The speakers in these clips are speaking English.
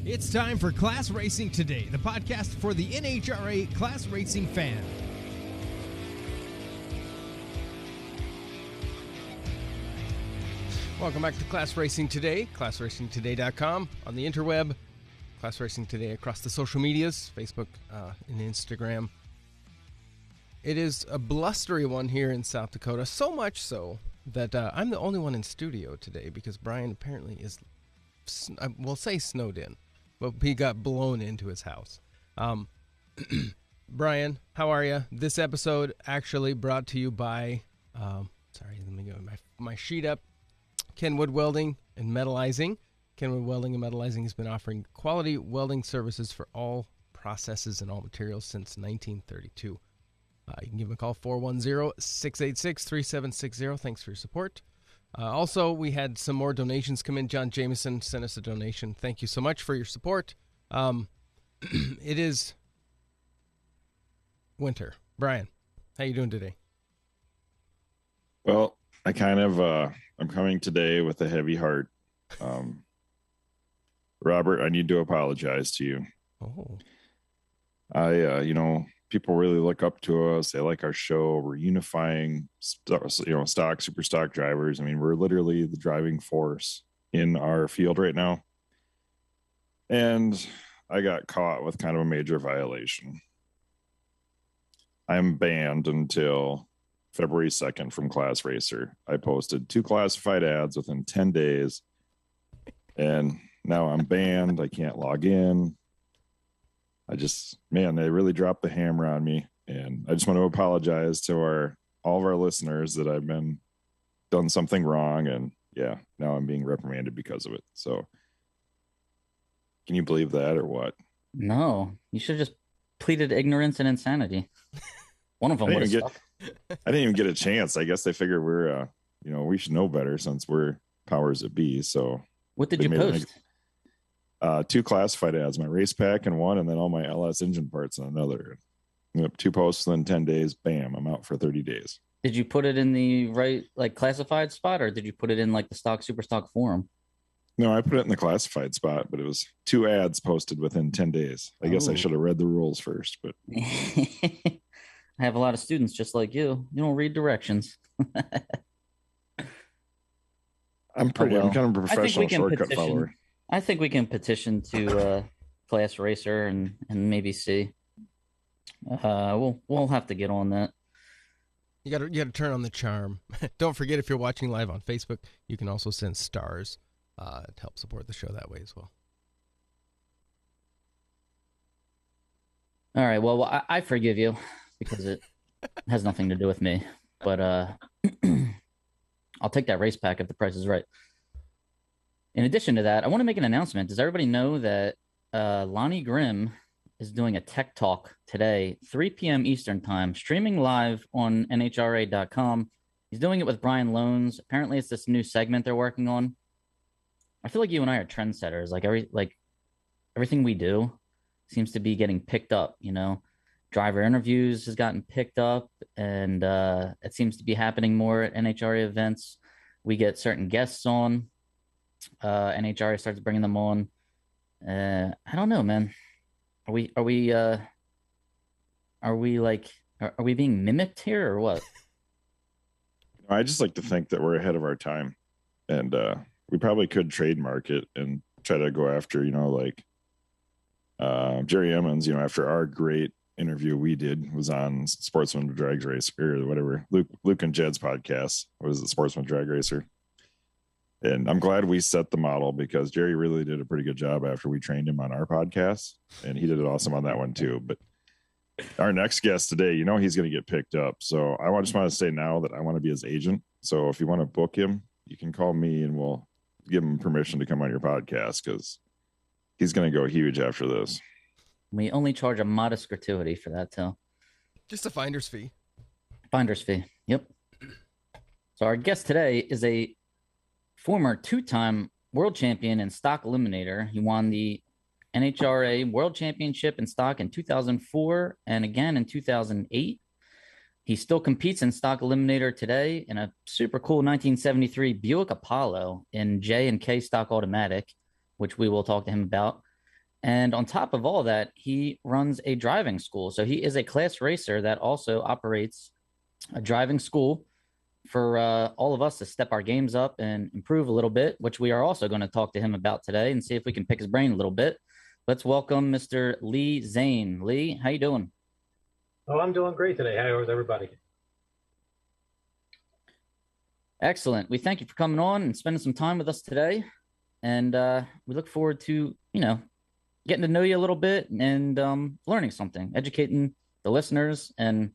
It's time for Class Racing Today, the podcast for the NHRA class racing fan. Welcome back to Class Racing Today, classracingtoday.com, on the interweb, Class Racing Today across the social medias, Facebook and Instagram. It is a blustery one here in South Dakota, so much so that I'm the only one in studio today because Brian apparently is, we'll say snowed in, but he got blown into his house. Brian, how are you? This episode actually brought to you by, sorry, let me go my sheet up. Kenwood Welding and Metallizing. Kenwood Welding and Metallizing has been offering quality welding services for all processes and all materials since 1932. You can give them a call, 410-686-3760. Thanks for your support. Also, we had some more donations come in. John Jameson sent us a donation. Thank you so much for your support. It is winter. Brian, how you doing today? Well, I kind of, I'm coming today with a heavy heart. Robert, I need to apologize to you. Oh. People really look up to us. They like our show. We're unifying, stock, super stock drivers. I mean, we're literally the driving force in our field right now. And I got caught with kind of a major violation. I'm banned until February 2nd from Class Racer. I posted 2 classified ads within 10 days. And now I'm banned. I can't log in. They really dropped the hammer on me. And I just want to apologize to all of our listeners that I've done something wrong. And yeah, now I'm being reprimanded because of it. So can you believe that or what? No, you should have just pleaded ignorance and insanity. One of them would have stuck. I didn't even get a chance. I guess they figured we're, we should know better since we're powers that be. So what did you post? 2 classified ads, my race pack in one, and then all my LS engine parts in another. 2 posts, then 10 days, bam, I'm out for 30 days. Did you put it in the right, classified spot, or did you put it in the stock, super stock forum? No, I put it in the classified spot, but it was 2 ads posted within 10 days. I guess I should have read the rules first, but I have a lot of students just like you. You don't read directions. I'm kind of a professional shortcut follower. I think we can petition to Class Racer and maybe see. We'll have to get on that. You got to turn on the charm. Don't forget, if you're watching live on Facebook, you can also send stars to help support the show that way as well. All right. Well, I forgive you because it has nothing to do with me. But I'll take that race pack if the price is right. In addition to that, I want to make an announcement. Does everybody know that Lonnie Grimm is doing a tech talk today, 3 p.m. Eastern time, streaming live on NHRA.com. He's doing it with Brian Loans. Apparently, it's this new segment they're working on. I feel like you and I are trendsetters. Everything we do seems to be getting picked up. Driver interviews has gotten picked up, and it seems to be happening more at NHRA events. We get certain guests on. NHRA starts bringing them on. I don't know, man. Are we being mimicked here or what? I just like to think that we're ahead of our time, and we probably could trademark it and try to go after, Jerry Emmons, after our great interview we did was on Sportsman Drag Race or whatever, Luke and Jed's podcast. What is it, Sportsman Drag Racer? And I'm glad we set the model because Jerry really did a pretty good job after we trained him on our podcast, and he did it awesome on that one too. But our next guest today, he's going to get picked up. So I just want to say now that I want to be his agent. So if you want to book him, you can call me and we'll give him permission to come on your podcast because he's going to go huge after this. We only charge a modest gratuity for that, too. Just a finder's fee. Finder's fee. Yep. So our guest today is a former 2-time world champion in Stock Eliminator. He won the NHRA World Championship in stock in 2004 and again in 2008. He still competes in Stock Eliminator today in a super cool 1973 Buick Apollo in J&K Stock Automatic, which we will talk to him about. And on top of all that, he runs a driving school. So he is a class racer that also operates a driving school for all of us to step our games up and improve a little bit, which we are also going to talk to him about today and see if we can pick his brain a little bit. Let's welcome Mr. Lee Zane. Lee, how you doing? Oh, I'm doing great today. How is everybody? Excellent. We thank you for coming on and spending some time with us today. And we look forward to, getting to know you a little bit and learning something, educating the listeners and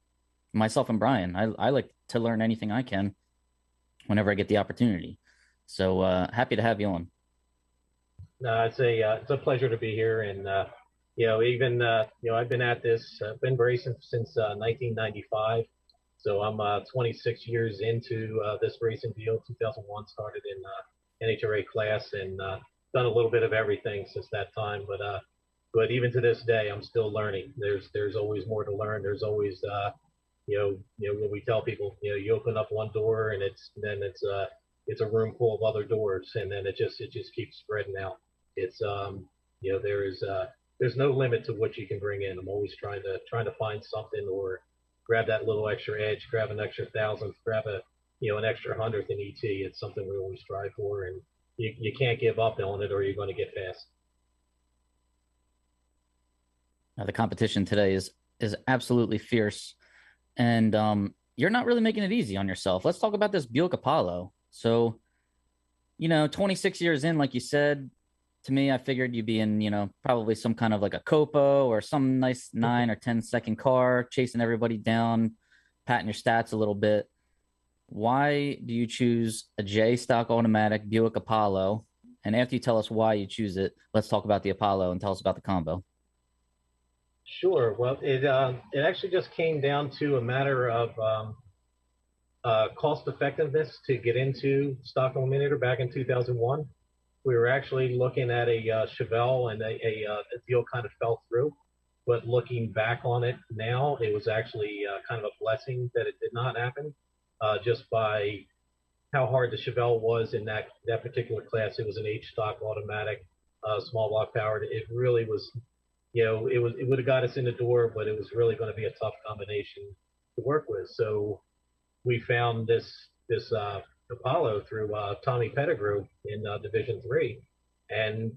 myself and Brian. I like to learn anything I can whenever I get the opportunity. So happy to have you on. No, it's a pleasure to be here, and I've been at this, been racing since 1995. So I'm 26 years into this racing field. 2001 started in NHRA class, and done a little bit of everything since that time. But even to this day, I'm still learning. There's always more to learn. There's always what we tell people. You open up one door, and it's a room full of other doors, and then it just keeps spreading out. It's there's no limit to what you can bring in. I'm always trying to find something, or grab that little extra edge, grab an extra thousandth, grab an extra hundredth in ET. It's something we always strive for, and you can't give up on it, or you're going to get fast. The competition today is absolutely fierce, and you're not really making it easy on yourself. Let's talk about this Buick Apollo. So, 26 years in, like you said, to me, I figured you'd be in, probably some kind of like a Copo or some nice 9 or 10 second car, chasing everybody down, patting your stats a little bit. Why do you choose a J stock automatic Buick Apollo? And after you tell us why you choose it, let's talk about the Apollo and tell us about the combo. Sure. Well, it actually just came down to a matter of cost effectiveness to get into Stock Eliminator back in 2001. We were actually looking at a Chevelle, and a deal kind of fell through. But looking back on it now, it was actually kind of a blessing that it did not happen, just by how hard the Chevelle was in that particular class. It was an H stock automatic, small block powered. It really was. It would have got us in the door, but it was really going to be a tough combination to work with. So we found this Apollo through Tommy Pettigrew in Division 3, and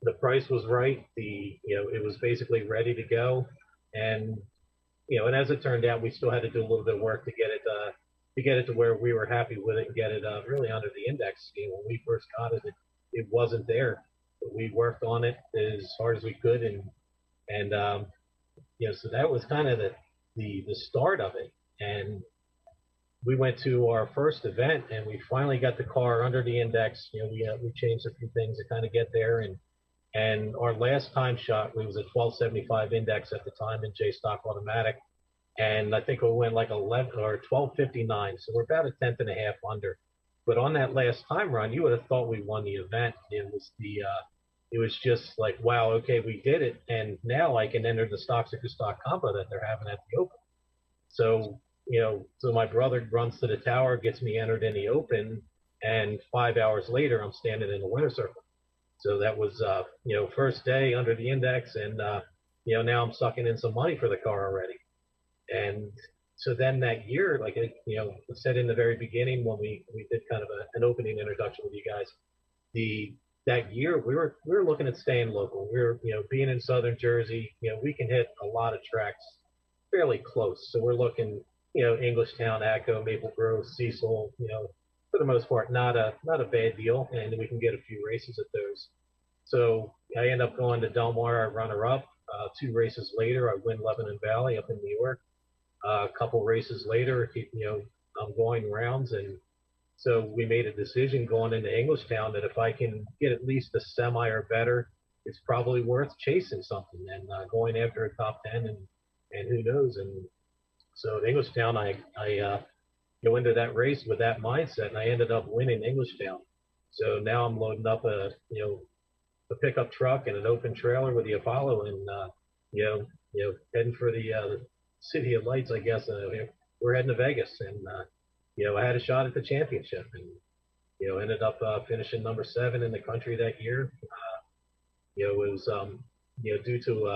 the price was right. It was basically ready to go, and and as it turned out, we still had to do a little bit of work to get it to where we were happy with it and get it really under the index scheme. When we first got it, it wasn't there. But we worked on it as hard as we could, and so that was kind of the start of it. And we went to our first event, and we finally got the car under the index. We changed a few things to kind of get there, and our last time shot, we was at 1275 index at the time in J stock automatic, and I think we went like 11 or 1259. So we're about a tenth and a half under. But on that last time run, you would have thought we won the event. It was just like, wow, okay, we did it, and now I can enter the stock combo that they're having at the Open. So so my brother runs to the tower, gets me entered in the Open, and 5 hours later, I'm standing in the winner's circle. So that was first day under the index, and now I'm sucking in some money for the car already. And so then that year, like I said in the very beginning when we did kind of an opening introduction with you guys, that year we were looking at staying local. We were being in Southern Jersey, we can hit a lot of tracks fairly close. So we're looking Englishtown, Atco, Maple Grove, Cecil, for the most part not a bad deal, and we can get a few races at those. So I end up going to Del Mar, I runner up. 2 races later, I win Lebanon Valley up in New York. A couple races later, I'm going rounds, and so we made a decision going into Englishtown that if I can get at least a semi or better, it's probably worth chasing something and going after a top 10, and who knows. And so at Englishtown, I go into that race with that mindset, and I ended up winning Englishtown. So now I'm loading up a pickup truck and an open trailer with the Apollo, and heading for the City of Lights, I guess. We're heading to Vegas, and I had a shot at the championship, and ended up finishing number 7 in the country that year. It was due to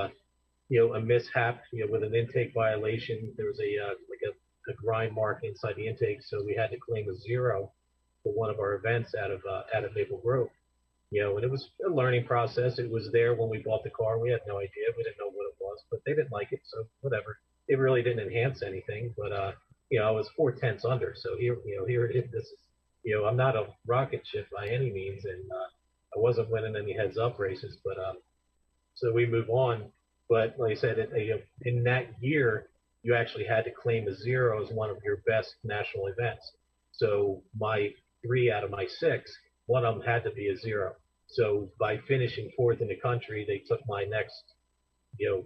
a mishap, with an intake violation, there was a grind mark inside the intake, so we had to claim a 0 for one of our events out of Maple Grove. And it was a learning process. It was there when we bought the car. We had no idea. We didn't know what it was, but they didn't like it, so whatever. It really didn't enhance anything, but I was 4/10 under. So here it is. This is, I'm not a rocket ship by any means, and I wasn't winning any heads-up races, but so we move on. But like I said, in that year, you actually had to claim a 0 as one of your best national events. So my 3 out of my 6, one of them had to be a 0. So by finishing 4th in the country, they took my next,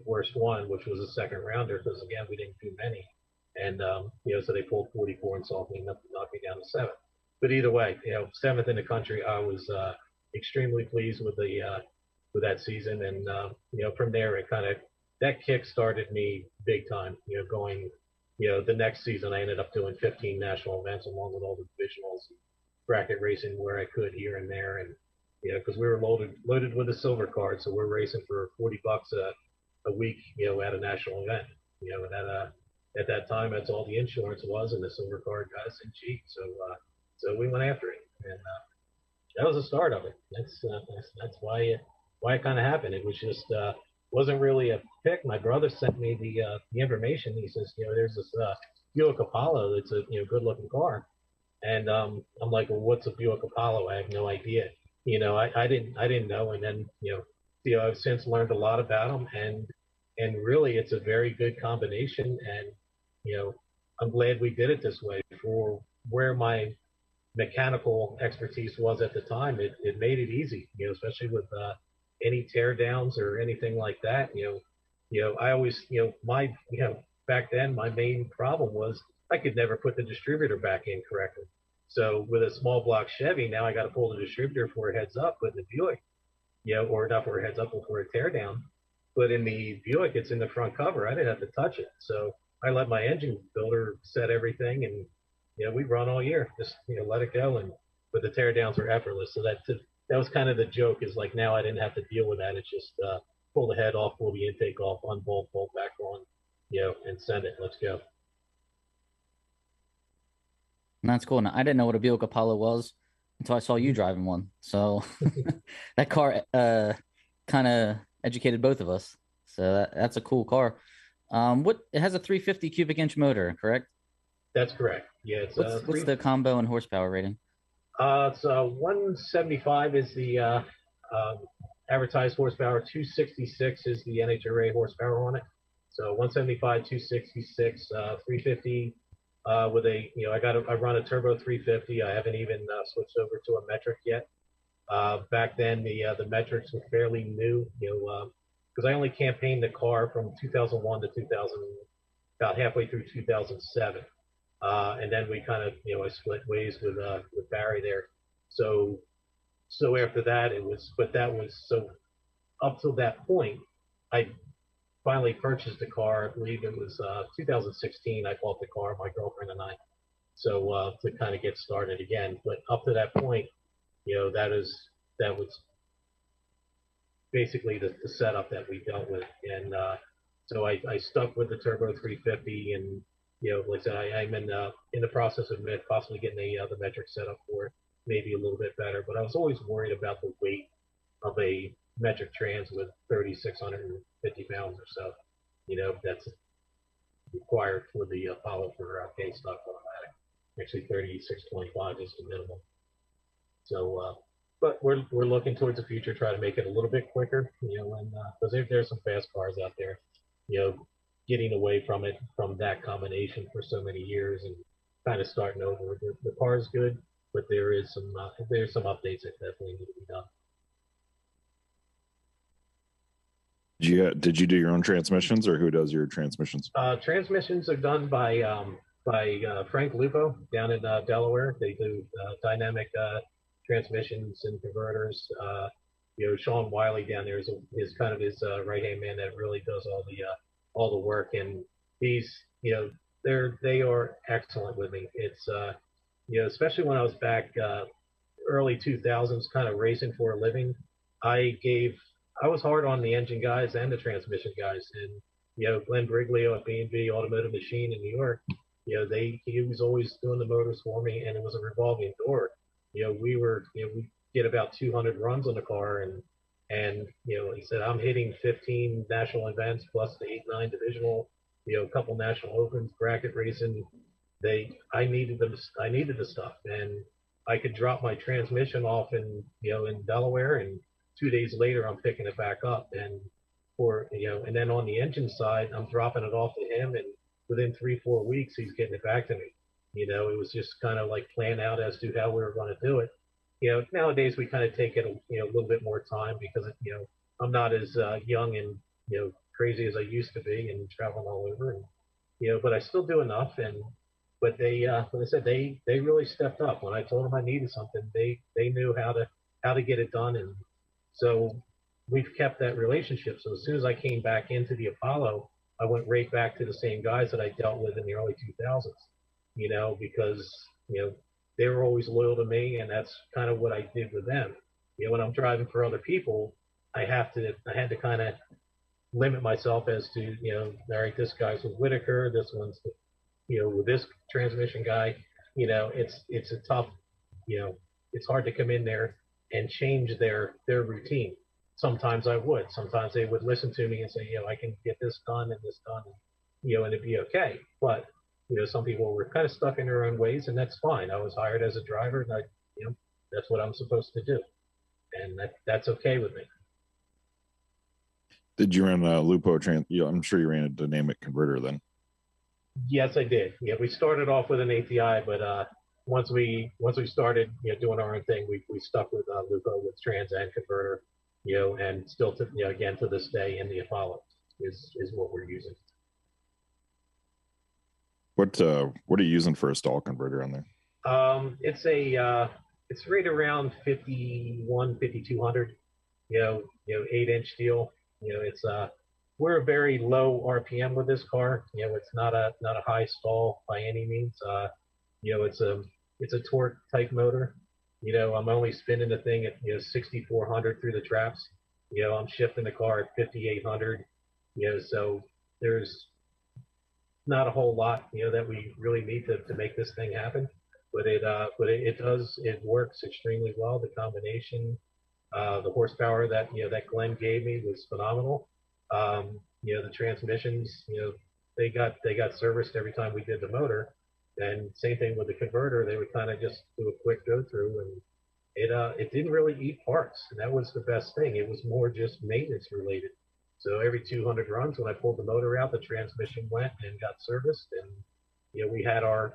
worst one, which was a second rounder, because again, we didn't do many. And, so they pulled 44 and knocked me down to 7th. But either way, 7th in the country, I was extremely pleased with with that season. And, from there, that kick started me big time, going, the next season, I ended up doing 15 national events along with all the divisionals, bracket racing where I could here and there. And, because we were loaded with a silver card. So we're racing for $40 a week, at a national event, and at that time, that's all the insurance was, and the silver card got us in cheap. So we went after it, and that was the start of it. That's why it kind of happened. It was just wasn't really a pick. My brother sent me the information. He says, there's this Buick Apollo that's a good looking car, and I'm like, well, what's a Buick Apollo? I have no idea. I didn't know, and then I've since learned a lot about them, and really it's a very good combination, and I'm glad we did it this way. For where my mechanical expertise was at the time, it made it easy, especially with any tear downs or anything like that. I always, back then my main problem was I could never put the distributor back in correctly. So with a small block Chevy, now I got to pull the distributor for a heads up, but in the Buick, or not for a heads up, but for a tear down. But in the Buick, it's in the front cover. I didn't have to touch it. So I let my engine builder set everything, and we run all year. Just let it go, but the tear downs are effortless. So that was kind of the joke. Is like now I didn't have to deal with that. It's just pull the head off, pull the intake off, unbolt, bolt back on, and send it. Let's go. That's cool. Now, I didn't know what a Buick Apollo was until I saw you driving one. So that car kind of educated both of us. So that's a cool car. It has a 350 cubic inch motor, correct? That's correct. Yeah. What's the combo and horsepower rating? So 175 is the advertised horsepower. 266 is the NHRA horsepower on it. So 175, 266, 350 with I run a turbo 350. I haven't even switched over to a metric yet. Back then the metrics were fairly new, because I only campaigned the car from 2001 to 2000, about halfway through 2007. And then we kind of, I split ways with Barry there. So after that so up till that point, I finally purchased a car. I believe it was 2016. I bought the car, my girlfriend and I. So to kind of get started again. But up to that point, that was basically the setup that we dealt with. And so I stuck with the turbo 350, and like I said, I'm in the process of possibly getting the metric set up for it, maybe a little bit better. But I was always worried about the weight of a metric trans with 3,650 pounds or so. That's required for the Apollo for K stock automatic. Actually, 3,625 is the minimum. So, but we're looking towards the future, try to make it a little bit quicker. And because there's some fast cars out there. Getting away from that combination for so many years and kind of starting over. The car is good, but there's some updates that definitely need to be done. Did you do your own transmissions, or who does your transmissions? Transmissions are done by Frank Lupo down in Delaware. They do dynamic transmissions and converters. Sean Wiley down there is kind of his right-hand man that really does all the work, and they are excellent with me. It's especially when I was back early 2000s, kind of racing for a living. I I was hard on the engine guys and the transmission guys. And, Glenn Briglio at B&B Automotive Machine in New York, he was always doing the motors for me, and it was a revolving door. We get about 200 runs on the car, and he said, I'm hitting 15 national events plus the 8-9 divisional, a couple national opens, bracket racing. I needed the stuff, and I could drop my transmission off in Delaware, and 2 days later I'm picking it back up, and and then on the engine side, I'm dropping it off to him, and within 3-4 weeks he's getting it back to me. It was just kind of like planned out as to how we were going to do it. Nowadays we kind of take it a little bit more time because I'm not as young and crazy as I used to be and traveling all over, and but I still do enough. But they like I said, they really stepped up when I told them I needed something. They knew how to get it done, and so we've kept that relationship. So as soon as I came back into the Apollo, I went right back to the same guys that I dealt with in the early 2000s. Because they were always loyal to me, and that's kind of what I did with them. When I'm driving for other people, I had to kind of limit myself as to, all right, this guy's with Whitaker, this one's with this transmission guy. It's a tough, it's hard to come in there and change their routine. Sometimes I would. Sometimes they would listen to me and say, I can get this done and this done, and it'd be okay. But some people were kind of stuck in their own ways, and that's fine. I was hired as a driver, and that's what I'm supposed to do, and that's okay with me. Did you run a Lupo I'm sure you ran a dynamic converter then. Yes, I did. Yeah, we started off with an ATI, but once we started doing our own thing, we stuck with Lupo with Trans and converter, and still again to this day in the Apollo is what we're using. What are you using for a stall converter on there? It's right around 5200, 8-inch steel. We're a very low RPM with this car. It's not a high stall by any means. It's a torque type motor. I'm only spinning the thing at 6400 through the traps. I'm shifting the car at 5800. So there's not a whole lot that we really need to make this thing happen. But it works extremely well. The combination, the horsepower that Glenn gave me was phenomenal. The transmissions, they got serviced every time we did the motor, and same thing with the converter. They would kind of just do a quick go through, and it didn't really eat parts, and that was the best thing. It was more just maintenance related. So every 200 runs, when I pulled the motor out, the transmission went and got serviced, and we had our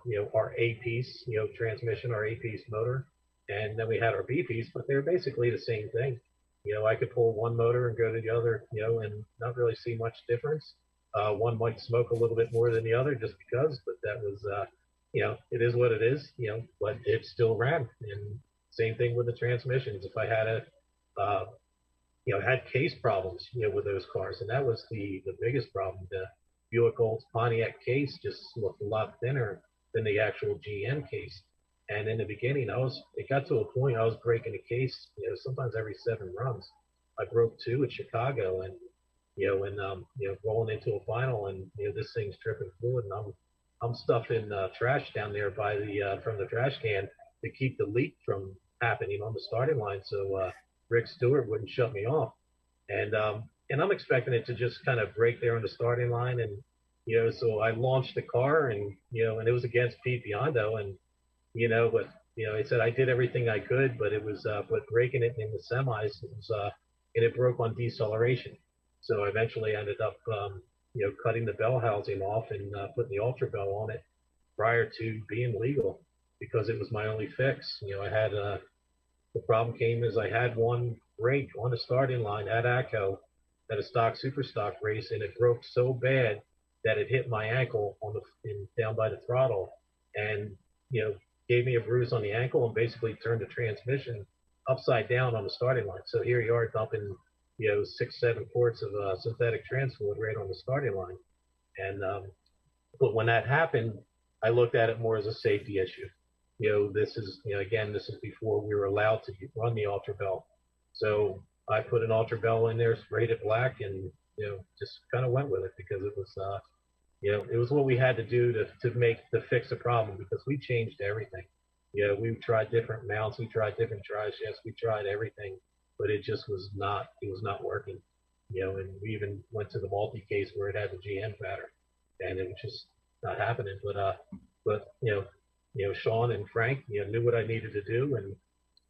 A piece transmission, our A piece motor, and then we had our B piece, but they're basically the same thing. I could pull one motor and go to the other, and not really see much difference. One might smoke a little bit more than the other just because, but that was, it is what it is, but it still ran. And same thing with the transmissions. If I had had case problems, with those cars, and that was the biggest problem. The Buick Olds Pontiac case just looked a lot thinner than the actual GM case. And in the beginning, it got to a point I was breaking a case, sometimes every 7 runs. I broke 2 at Chicago, and rolling into a final, and this thing's dripping fluid, and I'm stuffing trash down there by from the trash can to keep the leak from happening on the starting line, so Rick Stewart wouldn't shut me off. And I'm expecting it to just kind of break there on the starting line, and so I launched the car, and and it was against Pete Biondo, and but he said I did everything I could, but it was but breaking it in the semis, it was and it broke on deceleration. So I eventually ended up cutting the bell housing off and putting the Ultra Bell on it prior to being legal, because it was my only fix. I had the problem came as I had one break on the starting line at ACO at a stock super stock race, and it broke so bad that it hit my ankle down by the throttle, and gave me a bruise on the ankle and basically turned the transmission upside down on the starting line. So here you are dumping 6-7 quarts of synthetic trans fluid right on the starting line. And but when that happened, I looked at it more as a safety issue. This is again, this is before we were allowed to run the Ultra Bell. So I put an Ultra Bell in there, sprayed it black, and just kind of went with it because it was it was what we had to do to fix the problem because we changed everything. We tried different mounts, we tried different drive shafts, we tried everything, but it just was not working. And we even went to the multi case where it had the GM pattern, and it was just not happening. But Sean and Frank, knew what I needed to do, and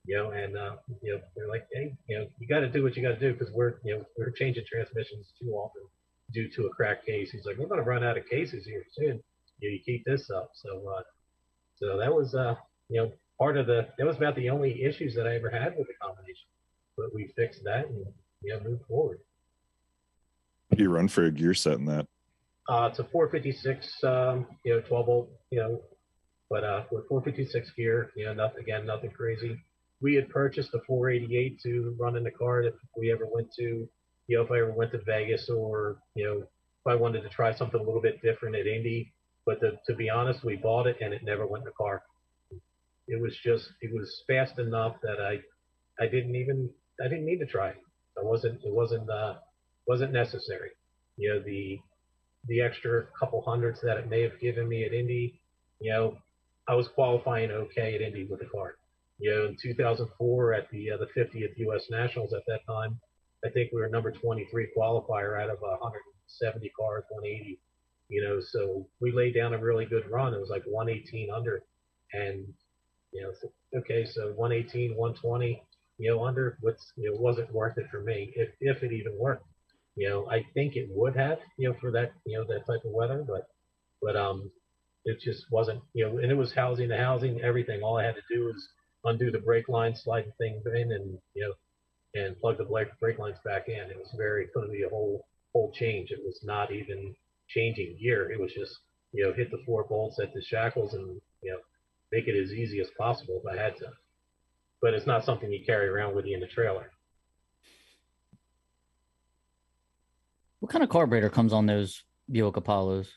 they're like, hey, you got to do what you got to do because we're changing transmissions too often due to a cracked case. He's like, we're going to run out of cases here soon. You keep this up. So that was that was about the only issues that I ever had with the combination, but we fixed that and moved forward. What do you run for a gear set in that? It's a 456, 12 volt, but with 456 gear, nothing crazy. We had purchased a 488 to run in the car if we ever went to, if I ever went to Vegas or, if I wanted to try something a little bit different at Indy. But to be honest, we bought it and it never went in the car. It was fast enough that I didn't need to try it. It wasn't necessary. The extra couple hundreds that it may have given me at Indy, I was qualifying okay at Indy with the car. In 2004 at the 50th U.S. Nationals at that time, I think we were number 23 qualifier out of 170 cars, 180. So we laid down a really good run. It was like 118 under, and okay, so 118, 120, under, wasn't worth it for me if it even worked. I think it would have, for that, that type of weather, but it just wasn't, and it was housing to housing, everything. All I had to do was undo the brake line, slide the thing in, and and plug the brake lines back in. It was going to be a whole change. It was not even changing gear. It was just hit the 4 bolts at the shackles and make it as easy as possible if I had to. But it's not something you carry around with you in the trailer. What kind of carburetor comes on those Buick Apollos?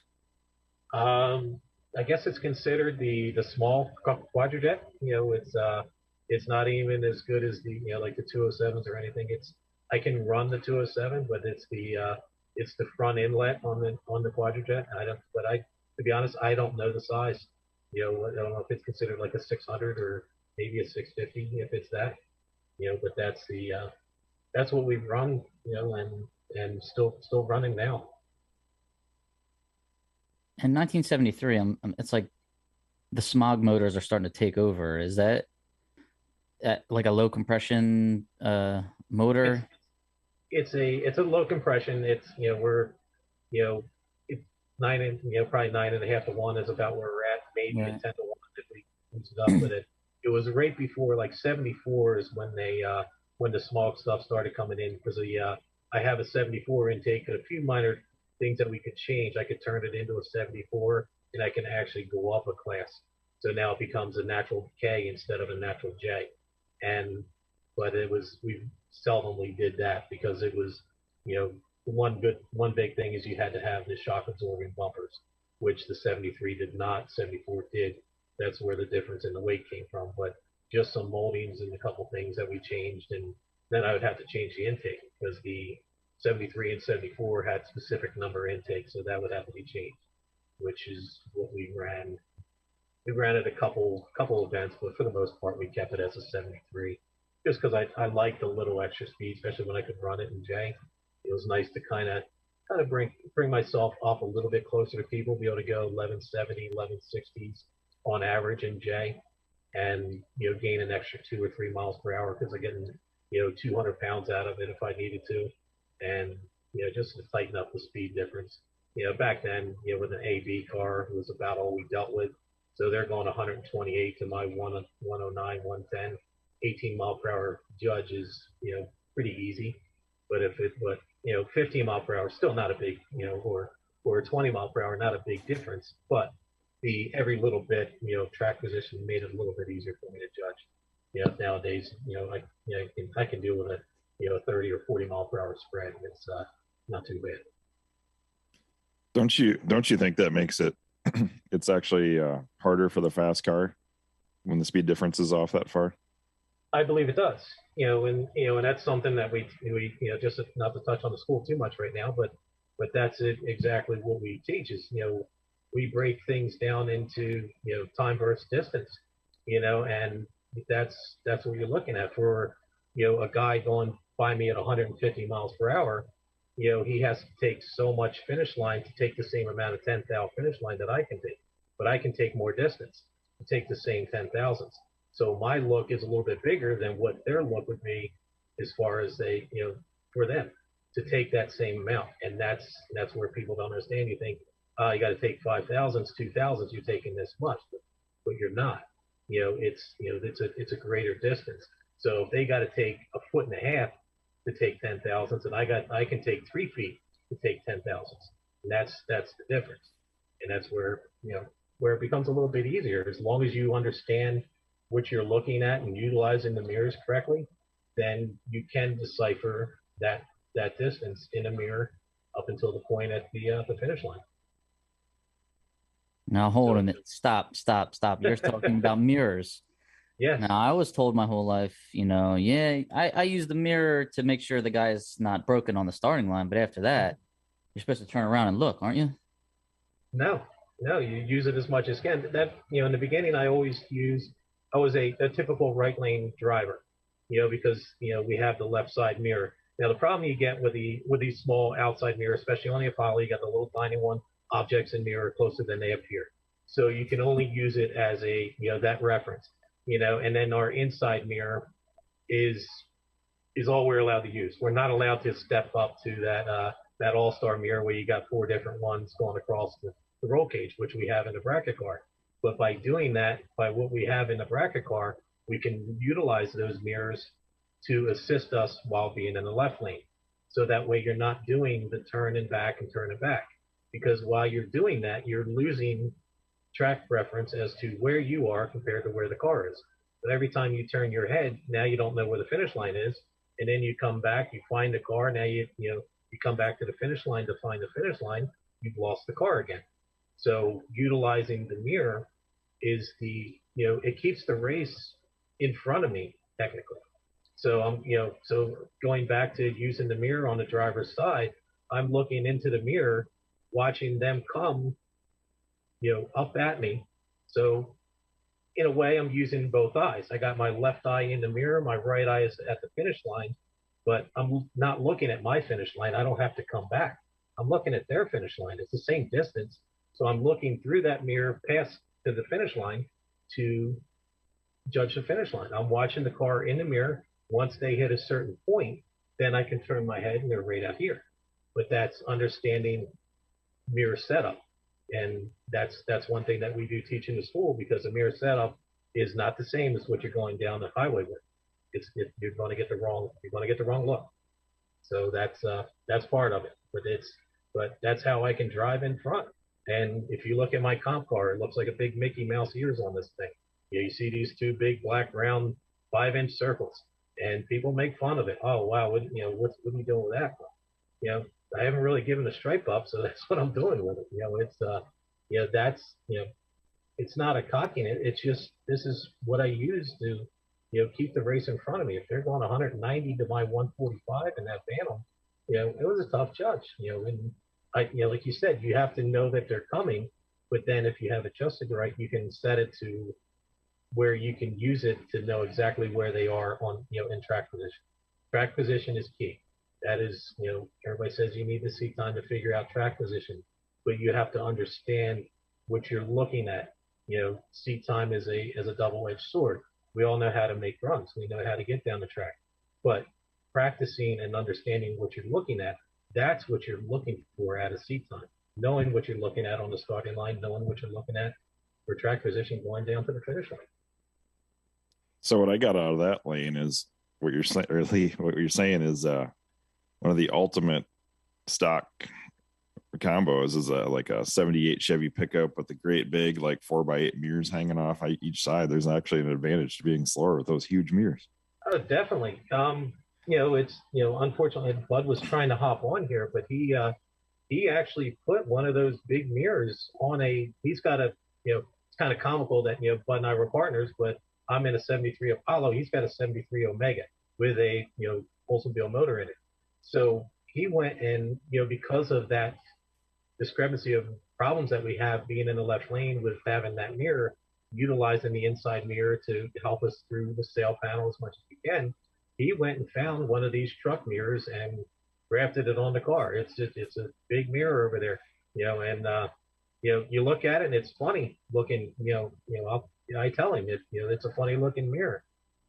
I guess it's considered the small quadrojet. It's not even as good as the like the 207s or anything. I can run the 207, but it's the front inlet on the quadrojet. To be honest, I don't know the size. I don't know if it's considered like a 600 or maybe a 650 if it's that. But that's what we've run. And still running now. In 1973, it's like the smog motors are starting to take over. Is that like a low compression motor? It's a low compression. It's we're it's probably 9.5 to 1 is about where we're at. Maybe a 10 to 1 if we use it up. But it was right before, like 74 is when when the smog stuff started coming in because I have a 74 intake and a few minor things that we could change. I could turn it into a 74 and I can actually go up a class. So now it becomes a natural K instead of a natural J. But we seldomly did that because it was, one big thing is you had to have the shock absorbing bumpers, which the 73 did not, 74 did. That's where the difference in the weight came from. But just some moldings and a couple things that we changed, and then I would have to change the intake because the 73 and 74 had specific number intakes, so that would have to be changed, which is what we ran. We ran it a couple events, but for the most part, we kept it as a 73, just because I liked a little extra speed, especially when I could run it in J. It was nice to kind of bring myself up a little bit closer to people, be able to go 1170, 1160s on average in J, and gain an extra 2 or 3 miles per hour because I get 200 pounds out of it if I needed to. And just to tighten up the speed difference. Back then, with an AB car, it was about all we dealt with. So they're going 128 to my 109, 110, 18 mile per hour Judge is pretty easy. But 15 mile per hour still not a big or 20 mile per hour not a big difference. But every little bit track position made it a little bit easier for me to judge. Nowadays I can deal with it. 30 or 40 mile per hour spread. It's not too bad. Don't you think that makes it? It's actually harder for the fast car when the speed difference is off that far. I believe it does. And that's something that we just not to touch on the school too much right now, but that's it exactly what we teach is we break things down into time versus distance, and that's what you're looking at for a guy going by me at 150 miles per hour. He has to take so much finish line to take the same amount of 10,000 finish line that I can take, but I can take more distance to take the same 10,000s. So my look is a little bit bigger than what their look would be as far as for them to take that same amount. And that's where people don't understand. You think, you got to take 5,000s, 2,000s, you're taking this much, but you're not. It's a greater distance. So if they got to take a foot and a half to take 10,000s, and I can take 3 feet to take 10,000s, and that's the difference. And that's where it becomes a little bit easier as long as you understand what you're looking at and utilizing the mirrors correctly, then you can decipher that distance in a mirror up until the point at the finish line. Now hold a minute. Stop. You're talking about mirrors. Yeah. Now I was told my whole life, I use the mirror to make sure the guy's not broken on the starting line, but after that, you're supposed to turn around and look, aren't you? No, you use it as much as can. That in the beginning, I was a typical right lane driver, because we have the left side mirror. Now the problem you get with these small outside mirrors, especially on the Apollo, you got the little tiny one, objects in mirror closer than they appear. So you can only use it as that reference, and then our inside mirror is all we're allowed to use. We're not allowed to step up to that all-star mirror where you got 4 different ones going across the roll cage, which we have in the bracket car. But by doing that, by what we have in the bracket car, we can utilize those mirrors to assist us while being in the left lane. So that way you're not doing the turn and back. Because while you're doing that, you're losing track reference as to where you are compared to where the car is. But every time you turn your head, now you don't know where the finish line is. And then you come back, you find the car. Now you come back to the finish line to find the finish line. You've lost the car again. So utilizing the mirror is it keeps the race in front of me technically. So so going back to using the mirror on the driver's side, I'm looking into the mirror, watching them come, up at me. So in a way, I'm using both eyes. I got my left eye in the mirror, my right eye is at the finish line, but I'm not looking at my finish line. I don't have to come back. I'm looking at their finish line. It's the same distance. So I'm looking through that mirror past to the finish line to judge the finish line. I'm watching the car in the mirror. Once they hit a certain point, then I can turn my head and they're right out here. But that's understanding mirror setup. And that's one thing that we do teach in the school, because the mirror setup is not the same as what you're going down the highway with. You're going to get the wrong look. So that's part of it. But that's how I can drive in front. And if you look at my comp car, it looks like a big Mickey Mouse ears on this thing. You see these 2 big black round 5-inch circles, and people make fun of it. Oh wow, what are you doing with that? I haven't really given a stripe up, so that's what I'm doing with it. It's not a cockiness. It's just this is what I use to keep the race in front of me. If they're going 190 to my 145 in that Phantom, it was a tough judge. And like you said, you have to know that they're coming, but then if you have adjusted right, you can set it to where you can use it to know exactly where they are on, in track position. Track position is key. That is, everybody says you need the seat time to figure out track position, but you have to understand what you're looking at. Seat time is a double-edged sword. We all know how to make runs. We know how to get down the track, but practicing and understanding what you're looking at, that's what you're looking for at a seat time. Knowing what you're looking at on the starting line, knowing what you're looking at for track position going down to the finish line. So what I got out of that lane is what you're saying. Really, what you're saying is one of the ultimate stock combos is like a 78 Chevy pickup with the great big 4x8 mirrors hanging off each side. There's actually an advantage to being slower with those huge mirrors. Oh, definitely. It's unfortunately Bud was trying to hop on here, but he actually put one of those big mirrors on he's got a it's kind of comical that Bud and I were partners, but I'm in a 73 Apollo. He's got a 73 Omega with a, Oldsmobile motor in it. So he went and, because of that discrepancy of problems that we have being in the left lane with having that mirror, utilizing the inside mirror to help us through the sail panel as much as we can, he went and found one of these truck mirrors and grafted it on the car. It's a big mirror over there, and you look at it and it's funny looking. I tell him it's a funny looking mirror,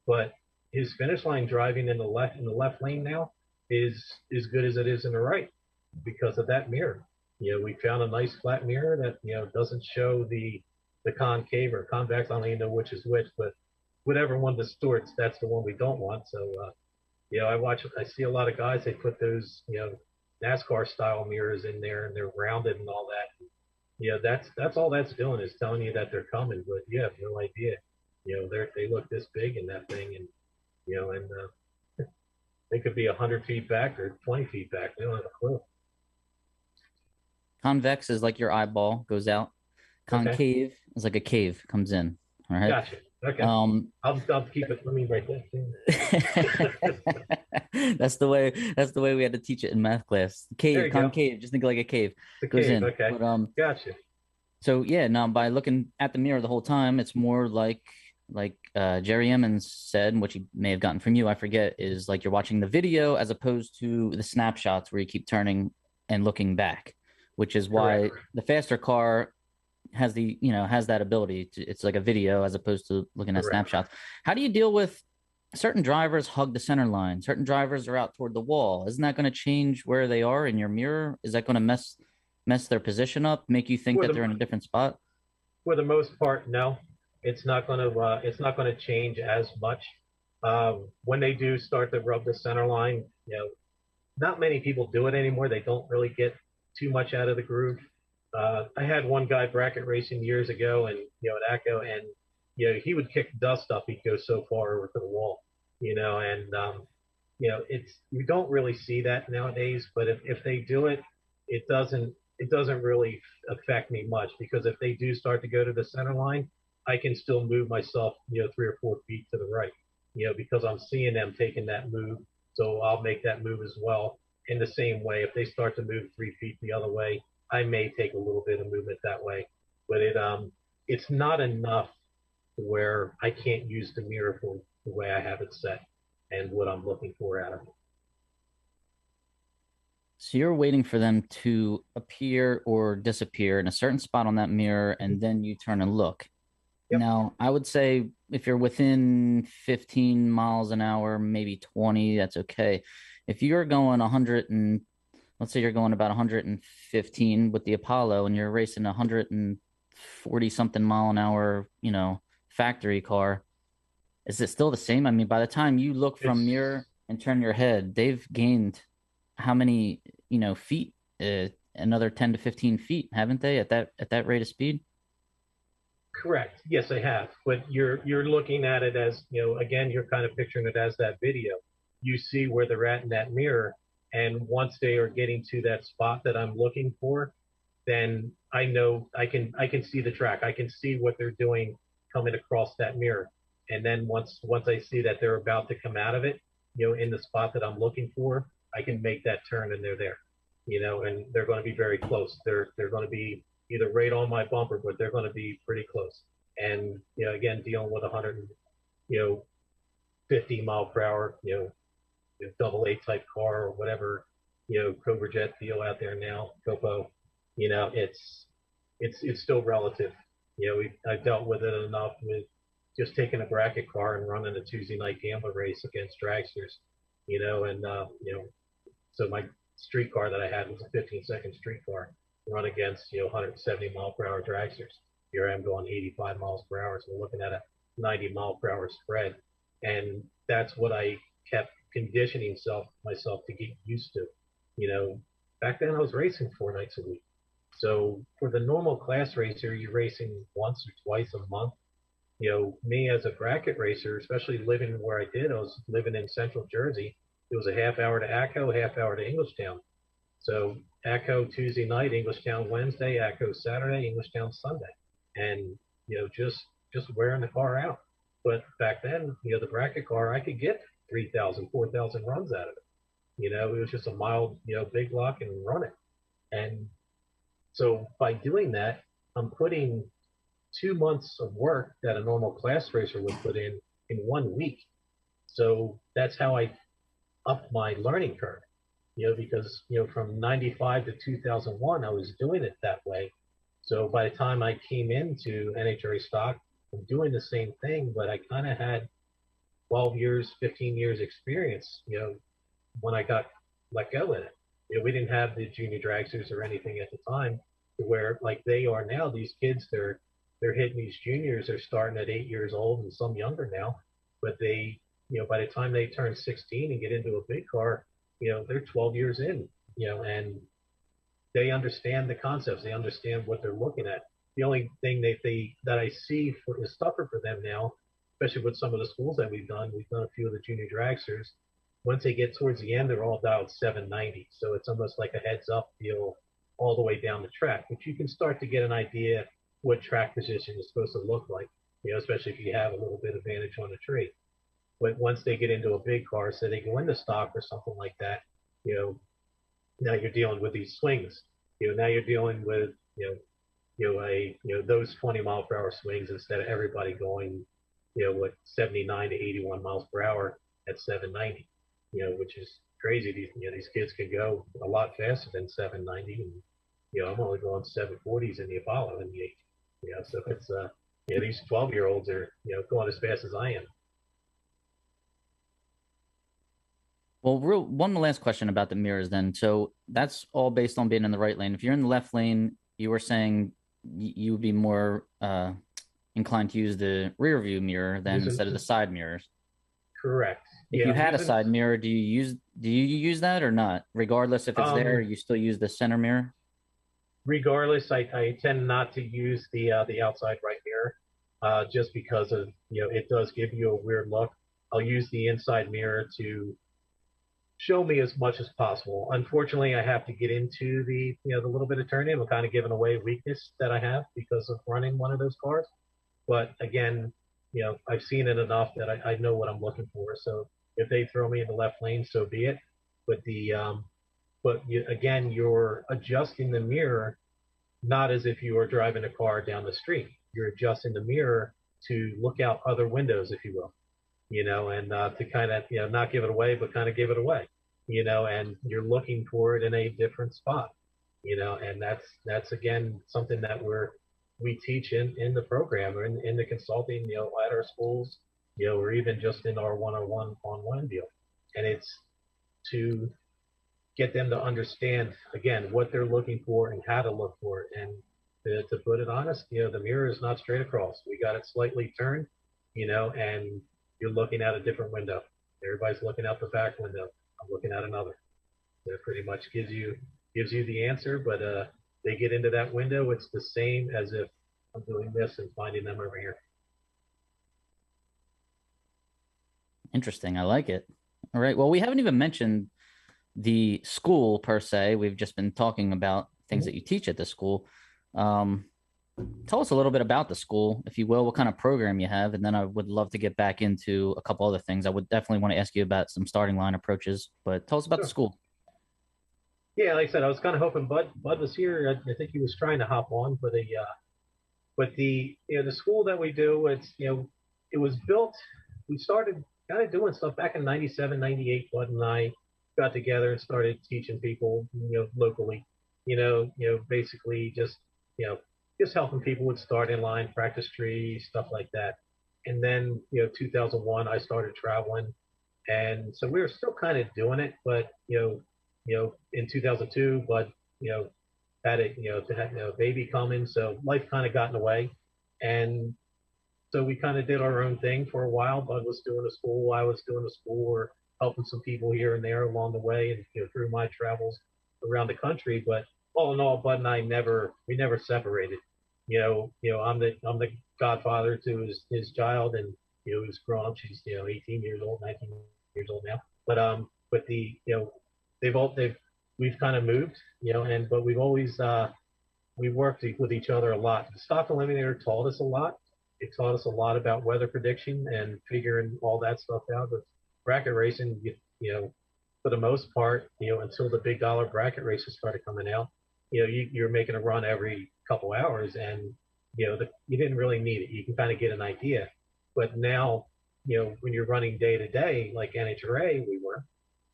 but his finish line driving in the left lane now is as good as it is in the right because of that mirror. We found a nice flat mirror that doesn't show the concave or convex. I don't even know which is which, but whatever one distorts, that's the one we don't want. So I see a lot of guys, they put those NASCAR style mirrors in there and they're rounded and all that. That's all that's doing is telling you that they're coming, but you have no idea. They look this big in that thing, and they could be 100 feet back or 20 feet back. They don't have a clue. Convex is like your eyeball goes out. Concave is like a cave comes in. All right. Gotcha. Okay. I'll keep it. Let me write that. That's the way we had to teach it in math class. Cave, concave. Go. Just think like a cave. The goes cave, in. Okay. But, gotcha. So yeah, now by looking at the mirror the whole time, it's more like Jerry Emmons said, which he may have gotten from you, I forget, is like you're watching the video as opposed to the snapshots where you keep turning and looking back, which is why the faster car has that ability to, it's like a video as opposed to looking at snapshots. How do you deal with certain drivers hug the center line, certain drivers are out toward the wall? Isn't that going to change where they are in your mirror? Is that going to mess their position up, make you think that they're in a different spot? For the most part, no. It's not going to change as much. When they do start to rub the center line, not many people do it anymore. They don't really get too much out of the groove. I had one guy bracket racing years ago, and at ACO, and he would kick dust up. He'd go so far over to the wall, and you don't really see that nowadays. But if they do it, it doesn't really affect me much, because if they do start to go to the center line, I can still move myself 3 or 4 feet to the right, because I'm seeing them taking that move, so I'll make that move as well. In the same way, if they start to move 3 feet the other way, I may take a little bit of movement that way, but it's not enough where I can't use the mirror for the way I have it set and what I'm looking for out of it. So you're waiting for them to appear or disappear in a certain spot on that mirror, and then you turn and look. Yep. Now, I would say if you're within 15 miles an hour, maybe 20, that's okay. If you're going 100 and let's say you're going about 115 with the Apollo and you're racing 140 something mile an hour, factory car, is it still the same? I mean, by the time you look from mirror and turn your head, they've gained how many, feet? Another 10 to 15 feet, haven't they, at that rate of speed? Correct. Yes, I have. But you're looking at it as, again, you're kind of picturing it as that video. You see where they're at in that mirror. And once they are getting to that spot that I'm looking for, then I know I can see the track. I can see what they're doing coming across that mirror. And then once I see that they're about to come out of it, in the spot that I'm looking for, I can make that turn and they're there, and they're going to be very close. They're going to be either right on my bumper, but they're going to be pretty close. And, again, dealing with 50 mile per hour, double A type car or whatever, Cobra Jet deal out there now, Copo, it's still relative. I've dealt with it enough with just taking a bracket car and running a Tuesday night gambler race against dragsters, so my street car that I had was a 15-second street car, run against 170 mile per hour dragsters. Here I am going 85 miles per hour, so we're looking at a 90 mile per hour spread, and that's what I kept conditioning myself to get used to. Back then I was racing 4 nights a week. So for the normal class racer, you're racing once or twice a month. Me as a bracket racer, especially living where I did, I was living in central Jersey. It was a half hour to ACO, half hour to Englishtown. So ACO Tuesday night, Englishtown Wednesday, ACO Saturday, Englishtown Sunday. And, just wearing the car out. But back then, the bracket car, I could get 3,000, 4,000 runs out of it. It was just a mild, big block and run it. And so by doing that, I'm putting 2 months of work that a normal class racer would put in 1 week. So that's how I upped my learning curve, because, from 95 to 2001, I was doing it that way. So by the time I came into NHRA stock, I'm doing the same thing, but I kind of had 12 years, 15 years experience, when I got let go in it. We didn't have the junior dragsters or anything at the time where like they are now. These kids, they're hitting these juniors. They're starting at 8 years old and some younger now, but they, by the time they turn 16 and get into a big car, they're 12 years in, and they understand the concepts. They understand what they're looking at. The only thing that I see is tougher for them now, especially with some of the schools that we've done. We've done a few of the junior dragsters. Once they get towards the end, they're all dialed 790. So it's almost like a heads up deal all the way down the track, but you can start to get an idea what track position is supposed to look like, especially if you have a little bit of advantage on the tree. But once they get into a big car, so they go into stock or something like that, now you're dealing with these swings. Now you're dealing with, those 20 mile per hour swings instead of everybody going, 79 to 81 miles per hour at 790, which is crazy. These kids can go a lot faster than 790. And, I'm only going 740s in the Apollo in the 8. So it's, these 12-year-olds are, going as fast as I am. Well, one last question about the mirrors then. So that's all based on being in the right lane. If you're in the left lane, you were saying you would be more inclined to use the rear view mirror than instead of the side mirrors. Correct. If you had a side mirror, do you use that or not? Regardless if it's there, you still use the center mirror? Regardless, I tend not to use the outside right mirror, just because of, it does give you a weird look. I'll use the inside mirror to show me as much as possible. Unfortunately, I have to get into the little bit of turning. I'm kind of giving away weakness that I have because of running one of those cars. But again, I've seen it enough that I know what I'm looking for. So if they throw me in the left lane, so be it. But again, you're adjusting the mirror not as if you were driving a car down the street. You're adjusting the mirror to look out other windows, if you will. And to kind of, not give it away, but kind of give it away, and you're looking for it in a different spot, and that's again, something that we teach in the program or in the consulting, at our schools, or even just in our one-on-one deal. And it's to get them to understand, again, what they're looking for and how to look for it. And to put it honest, the mirror is not straight across. We got it slightly turned, and you're looking out a different window. Everybody's looking out the back window. I'm looking at another. That pretty much gives you the answer, but they get into that window, it's the same as if I'm doing this and finding them over here. Interesting. I like it. All right. Well, we haven't even mentioned the school per se. We've just been talking about things that you teach at the school. Tell us a little bit about the school, if you will, what kind of program you have, and then I would love to get back into a couple other things. I would definitely want to ask you about some starting line approaches, but tell us about the school. Yeah, like I said, I was kind of hoping Bud was here. I think he was trying to hop on, but the school that we do, it's it was built. We started kind of doing stuff back in 97, 98. Bud and I got together and started teaching people, locally, basically just helping people with starting line, practice trees, stuff like that. And then, 2001, I started traveling. And so we were still kind of doing it, but, in 2002, Bud, had a baby coming. So life kind of got in the way. And so we kind of did our own thing for a while. Bud was doing a school, I was doing a school, or helping some people here and there along the way and, through my travels around the country. But all in all, Bud and I never separated. I'm the godfather to his child, and who's grown up. She's 18 years old, 19 years old now. But we've kind of moved, but we've always we worked with each other a lot. The Stock Eliminator taught us a lot, it taught us a lot about weather prediction and figuring all that stuff out. But bracket racing, for the most part, until the big dollar bracket races started coming out, you're making a run every couple hours, and you didn't really need it. You can kind of get an idea. But now, when you're running day to day, like NHRA, we were,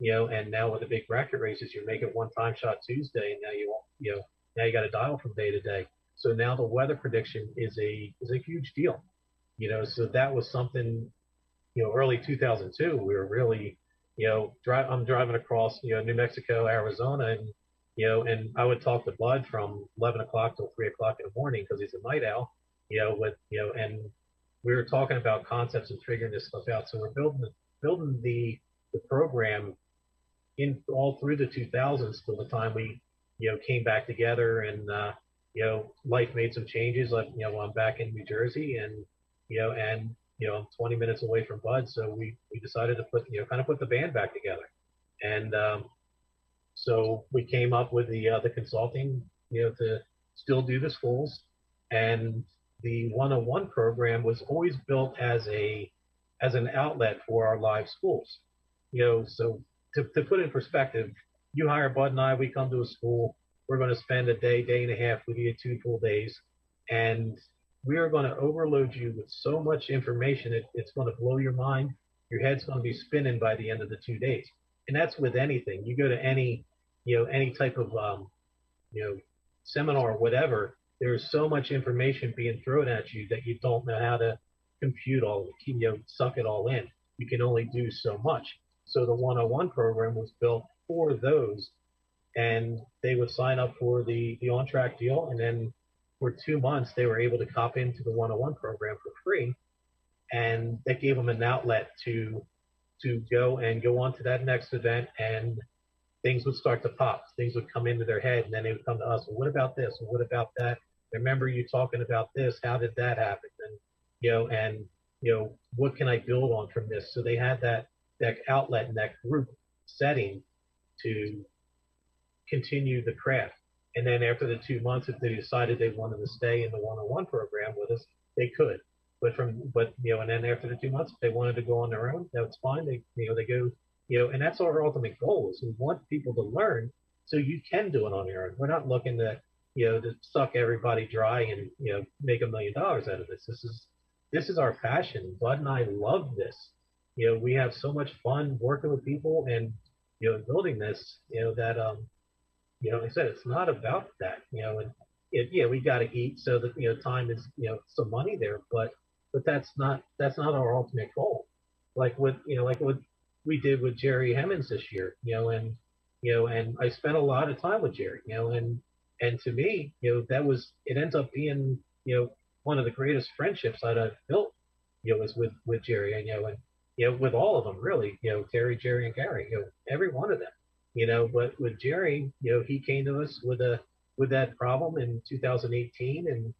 and now with the big bracket races, you're making one time shot Tuesday, and now you got to dial from day to day. So now the weather prediction is a huge deal, So that was something, early 2002, we were really, I'm driving across, New Mexico, Arizona, and I would talk to Bud from 11 o'clock till 3 o'clock in the morning because he's a night owl, and we were talking about concepts and figuring this stuff out. So we're building the program in all through the 2000s till the time we, came back together and, life made some changes. Like, I'm back in New Jersey and, I'm 20 minutes away from Bud. So we decided to put the band back together. And, so we came up with the consulting, to still do the schools, and the 101 program was always built as an outlet for our live schools. So to put it in perspective, you hire Bud and I, we come to a school, we're going to spend a day and a half with you, 2 full days, and we are going to overload you with so much information, it's going to blow your mind. Your head's going to be spinning by the end of the 2 days. And that's with anything. You go to any type of, seminar or whatever, there's so much information being thrown at you that you don't know how to compute all of it, suck it all in. You can only do so much. So the 101 program was built for those, and they would sign up for the on-track deal, and then for 2 months they were able to cop into the 101 program for free, and that gave them an outlet to go on to that next event, and things would start to pop. Things would come into their head, and then they would come to us. Well, what about this? Well, what about that? I remember you talking about this. How did that happen? And what can I build on from this? So they had that outlet and that group setting to continue the craft. And then after the 2 months, if they decided they wanted to stay in the 101 program with us, they could. And then after the 2 months, if they wanted to go on their own, that's fine. They go, and that's our ultimate goal, is we want people to learn so you can do it on your own. We're not looking to suck everybody dry and, make $1 million out of this. This is our passion. Bud and I love this. We have so much fun working with people and, building this, that, like I said, it's not about that, and we got to eat so that, time is, some money there, but that's not our ultimate goal. Like what we did with Jerry Hemmons this year, and I spent a lot of time with Jerry, and to me, it ends up being, one of the greatest friendships that I've built, was with Jerry, and, with all of them really, Terry, Jerry, and Gary, every one of them, but with Jerry, he came to us with that problem in 2018, and,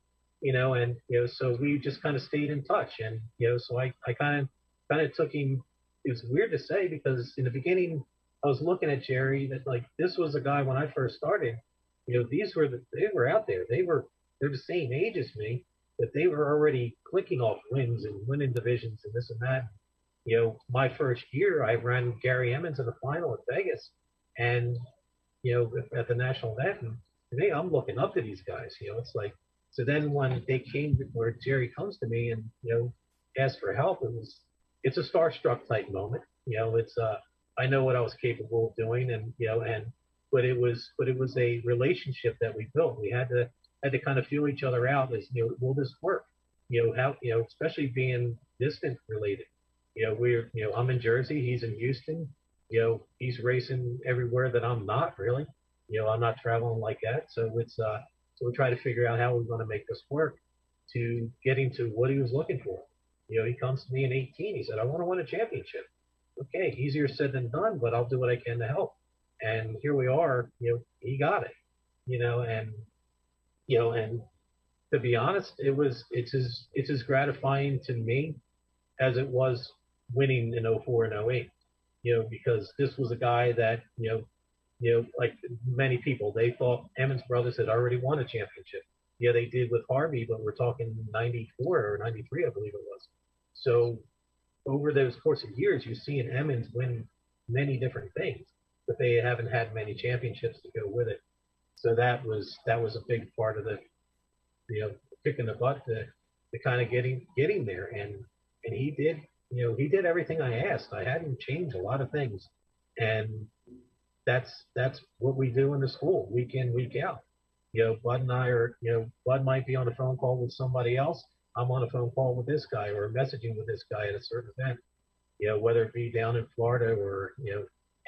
so we just kind of stayed in touch, and, so I kind of took him. It's weird to say, because in the beginning I was looking at Jerry, that like, this was a guy when I first started, they were out there. They're the same age as me, but they were already clicking off wins and winning divisions and this and that. My first year, I ran Gary Emmons in the final at Vegas, and, at the national event. And to me, I'm looking up to these guys, it's like, so then when they came where Jerry comes to me and, asked for help, it's a starstruck type moment. It's, I know what I was capable of doing, and, but it was a relationship that we built. We had to kind of feel each other out as, will this work? How, especially being distant related. I'm in Jersey, he's in Houston, he's racing everywhere that I'm not really, I'm not traveling like that. So it's, so we try to figure out how we're going to make this work to getting to what he was looking for. He comes to me in 18, he said, I want to win a championship. Okay, easier said than done, but I'll do what I can to help. And here we are, he got it, and to be honest, it's as gratifying to me as it was winning in 04 and 08, because this was a guy that, like many people, they thought Emmons Brothers had already won a championship. they did with Harvey, but we're talking 94 or 93, I believe it was. So over those course of years, you've seen Emmons win many different things, but they haven't had many championships to go with it. So that was a big part of the, kicking the butt to kind of getting there. And he did everything I asked. I had him change a lot of things. And that's what we do in the school, week in, week out. Bud and I are, Bud might be on a phone call with somebody else. I'm on a phone call with this guy or messaging with this guy at a certain event, whether it be down in Florida or,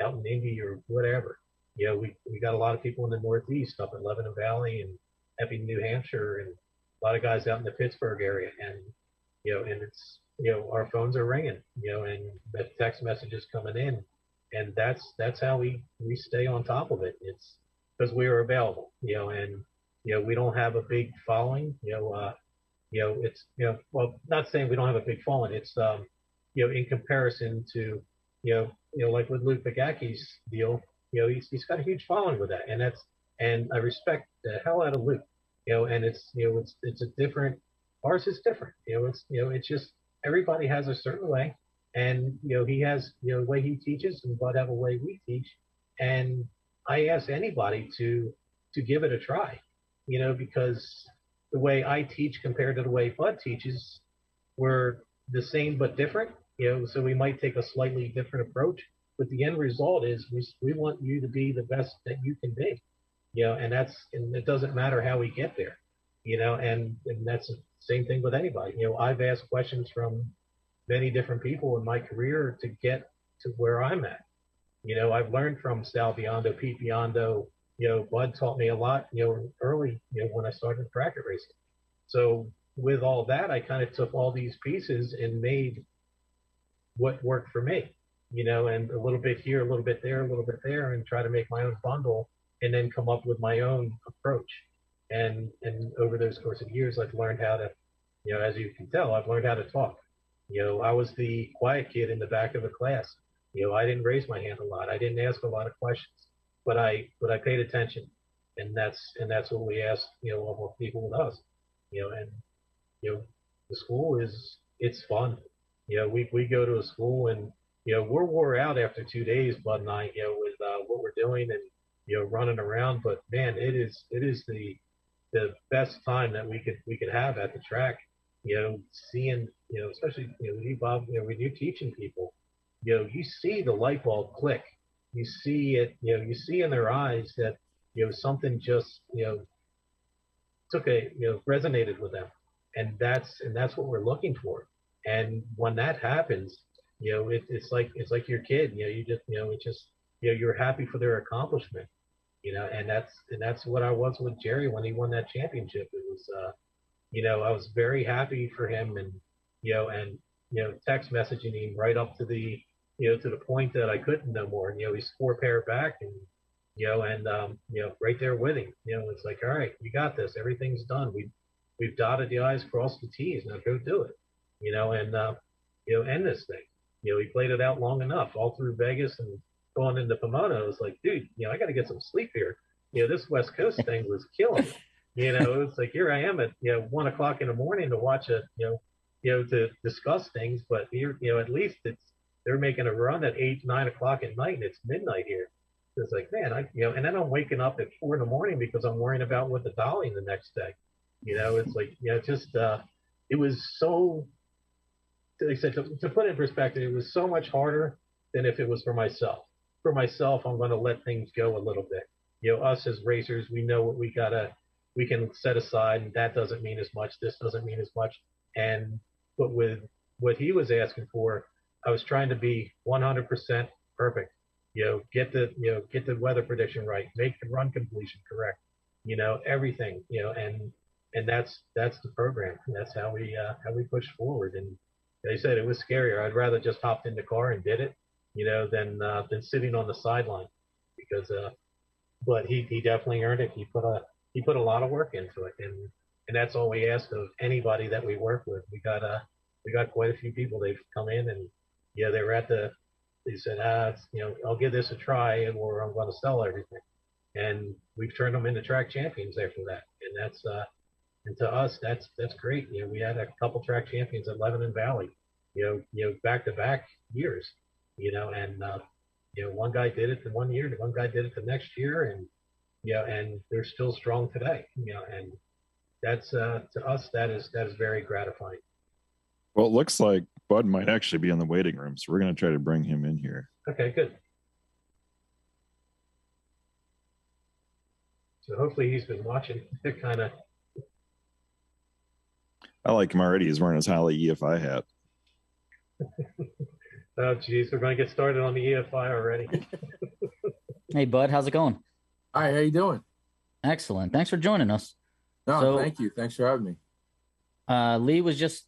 out in Indy or whatever. We got a lot of people in the Northeast, up in Lebanon Valley and Epping, New Hampshire, and a lot of guys out in the Pittsburgh area. And, and it's, our phones are ringing, and the text messages coming in. And that's how we stay on top of it. It's because we are available, and, we don't have a big following, it's, well, not saying we don't have a big following. It's, in comparison to, like with Luke Bagaki's deal, he's got a huge following with that. And I respect the hell out of Luke, and it's, it's a different, ours is different, it's just, everybody has a certain way. And, he has, a way he teaches, and Bud have a way we teach. And I ask anybody to give it a try, because the way I teach compared to the way Bud teaches, we're the same but different, so we might take a slightly different approach. But the end result is we want you to be the best that you can be, and it doesn't matter how we get there, and that's the same thing with anybody. I've asked questions from many different people in my career to get to where I'm at. I've learned from Sal Biondo, Pete Biondo. Bud taught me a lot, early, when I started bracket racing. So with all that, I kind of took all these pieces and made what worked for me, and a little bit here, a little bit there, a little bit there, and try to make my own bundle and then come up with my own approach. And over those course of years, I've learned how to, as you can tell, I've learned how to talk. I was the quiet kid in the back of the class. I didn't raise my hand a lot. I didn't ask a lot of questions, but I paid attention, and that's what we ask, of people with us, and the school it's fun. We go to a school and we're wore out after 2 days, Bud and I, with what we're doing and running around. But man, it is the best time that we could have at the track. Seeing, especially, with you, Bob, when you're teaching people, you see the light bulb click. You see it, you see in their eyes that, something just, took resonated with them. And that's what we're looking for. And when that happens, it's like your kid, you just, it's just, you're happy for their accomplishment, and that's what I was with Jerry when he won that championship. It was, I was very happy for him, and text messaging him right up to the to the point that I couldn't no more. And he's 4 pair back, and right there with him. It's like, all right, you got this. Everything's done. We've dotted the I's, crossed the T's. Now go do it. And end this thing. He played it out long enough, all through Vegas and going into Pomona. I was like, dude, I got to get some sleep here. This West Coast thing was killing me. It's like, here I am at 1 o'clock in the morning to watch to discuss things, but here, at least they're making a run at 8, 9 o'clock at night, and it's midnight here. It's like, man, and then I'm waking up at 4 in the morning because I'm worrying about what the dollying the next day. It's like, it was so, like I said, to put it in perspective, it was so much harder than if it was for myself. For myself, I'm going to let things go a little bit. Us as racers, we know what we can set aside, and that doesn't mean as much. This doesn't mean as much. But with what he was asking for, I was trying to be 100% perfect. Get the weather prediction right, make the run completion correct. Everything. And that's the program. That's how we push forward. And they said it was scarier. I'd rather just hopped in the car and did it, than sitting on the sideline, because but he definitely earned it. He put a lot of work into it, and that's all we ask of anybody that we work with. We got quite a few people. They've come in, and they were they said, I'll give this a try, or I'm going to sell everything. And we've turned them into track champions after that. And And to us, that's great. We had a couple track champions at Lebanon Valley, back to back years, and one guy did it the one year, the one guy did it the next year, and and they're still strong today, and that's to us that is very gratifying. Well, it looks like Bud might actually be in the waiting room, so we're going to try to bring him in here. Okay, good. So hopefully he's been watching. Kind of. I like him already. He's wearing his Holly EFI hat. Oh, geez, we're going to get started on the EFI already. Hey, Bud, how's it going? Hi, how you doing? Excellent. Thanks for joining us. No, thank you. Thanks for having me. Lee was just,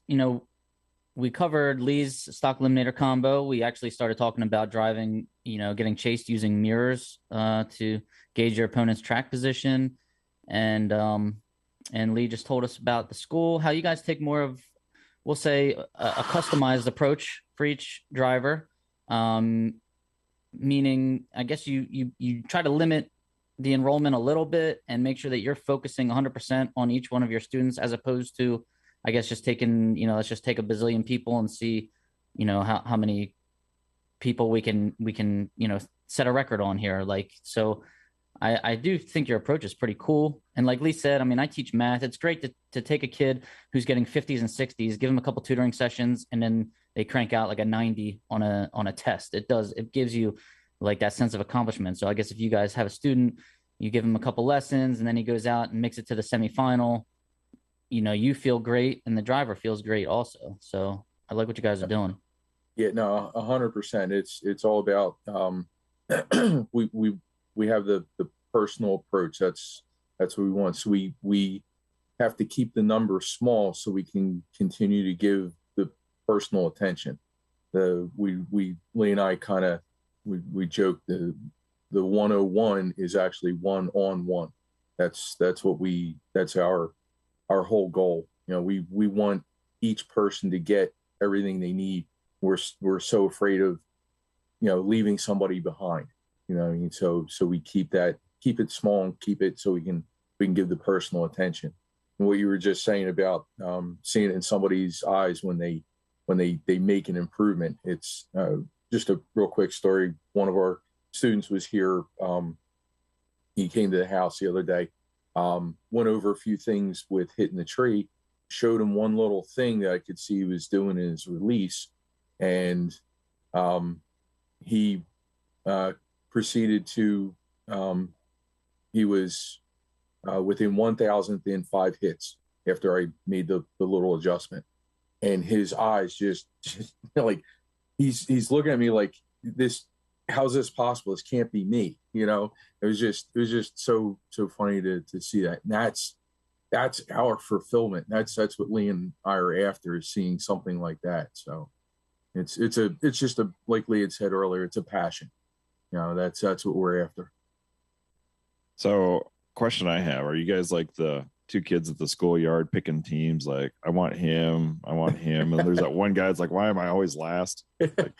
we covered Lee's Stock Eliminator combo. We actually started talking about driving, getting chased using mirrors to gauge your opponent's track position. And Lee just told us about the school, how you guys take more of, we'll say, a customized approach for each driver. Meaning, I guess you try to limit the enrollment a little bit and make sure that you're focusing 100% on each one of your students, as opposed to, I guess, just taking, let's just take a bazillion people and see, how many people we can, set a record on here. Like, so I do think your approach is pretty cool. And like Lee said, I mean, I teach math. It's great to take a kid who's getting 50s and 60s, give them a couple tutoring sessions, and then they crank out like a 90 on a test. It gives you like that sense of accomplishment. So I guess if you guys have a student, you give him a couple lessons and then he goes out and makes it to the semifinal, you feel great and the driver feels great also. So I like what you guys are doing. Yeah, no, 100%. It's all about, we have the personal approach. That's what we want. So we have to keep the numbers small so we can continue to give the personal attention. Lee and I kind of, we joke the 101 is actually 1-on-1. That's our whole goal. We want each person to get everything they need. We're so afraid of, leaving somebody behind, so we keep it small and keep it so we can give the personal attention. And what you were just saying about seeing it in somebody's eyes when they make an improvement. It's just a real quick story. One of our students was here. He came to the house the other day, went over a few things with hitting the tree, showed him one little thing that I could see he was doing in his release. And he proceeded to, he was within 1,000th in 5 hits after I made the little adjustment. And his eyes just like, he's looking at me like, this, how's this possible? This can't be me. It was just so funny to see that. And that's our fulfillment. That's what Lee and I are after, is seeing something like that. So it's just like Lee had said earlier, it's a passion. That's what we're after. So question I have, are you guys like the 2 kids at the schoolyard picking teams? Like, I want him. And there's that one guy that's like, why am I always last? Like,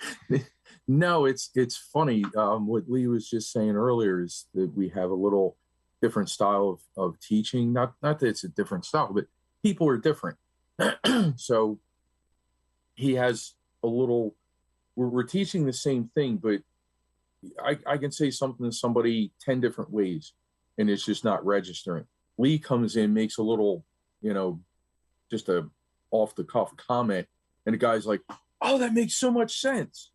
no, it's funny. What Lee was just saying earlier is that we have a little different style of teaching. Not that it's a different style, but people are different. So he has a little, we're teaching the same thing, but I can say something to somebody 10 different ways and it's just not registering. Lee comes in, makes a little, just a off the cuff comment, and the guy's like, oh, that makes so much sense,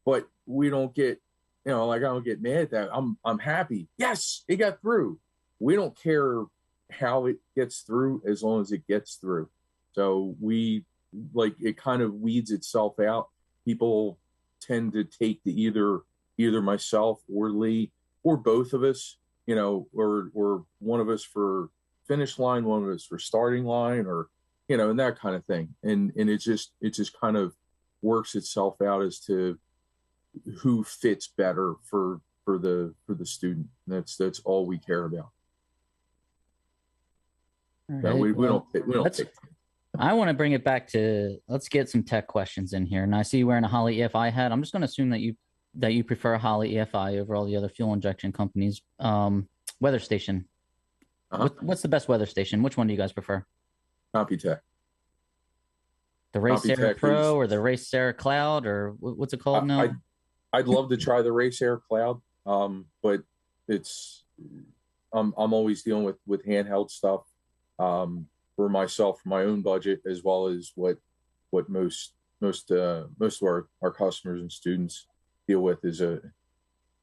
but we don't get, like, I don't get mad at that. I'm happy. Yes, it got through. We don't care how it gets through as long as it gets through. So it kind of weeds itself out. People tend to take the either myself or Lee or both of us, or one of us for finish line, one of us for starting line, or, and that kind of thing. And it just kind of works itself out as to who fits better for the student. That's all we care about. Right. No, we don't pick. I want to bring it back to, let's get some tech questions in here. And I see you wearing a Holley EFI hat. I'm just going to assume that you prefer Holley EFI over all the other fuel injection companies. Weather station, What's the best weather station? Which one do you guys prefer? Computech. The Race Air Computech Pro is, or the Race Air Cloud, or what's it called now? I'd love to try the Race Air Cloud, but it's I'm always dealing with handheld stuff for myself, for my own budget, as well as what most of our customers and students deal with is a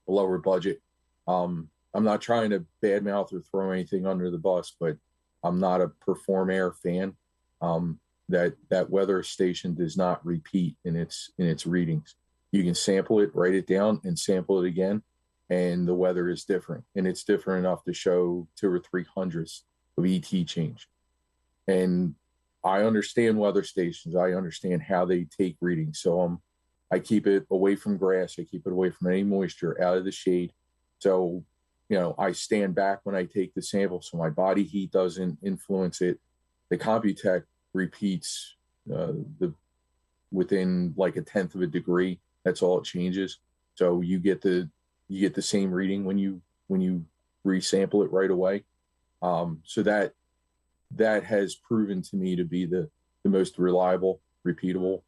lower budget. I'm not trying to badmouth or throw anything under the bus, but I'm not a Perform Air fan. That weather station does not repeat in its readings. You can sample it, write it down, and sample it again, and the weather is different. And it's different enough to show 2 or 3 hundredths of ET change. And I understand weather stations. I understand how they take readings. So I keep it away from grass. I keep it away from any moisture, out of the shade. So, I stand back when I take the sample so my body heat doesn't influence it. The Computech repeats within like 1/10 of a degree. That's all it changes. So you get the same reading when you resample it right away. So that has proven to me to be the most reliable, repeatable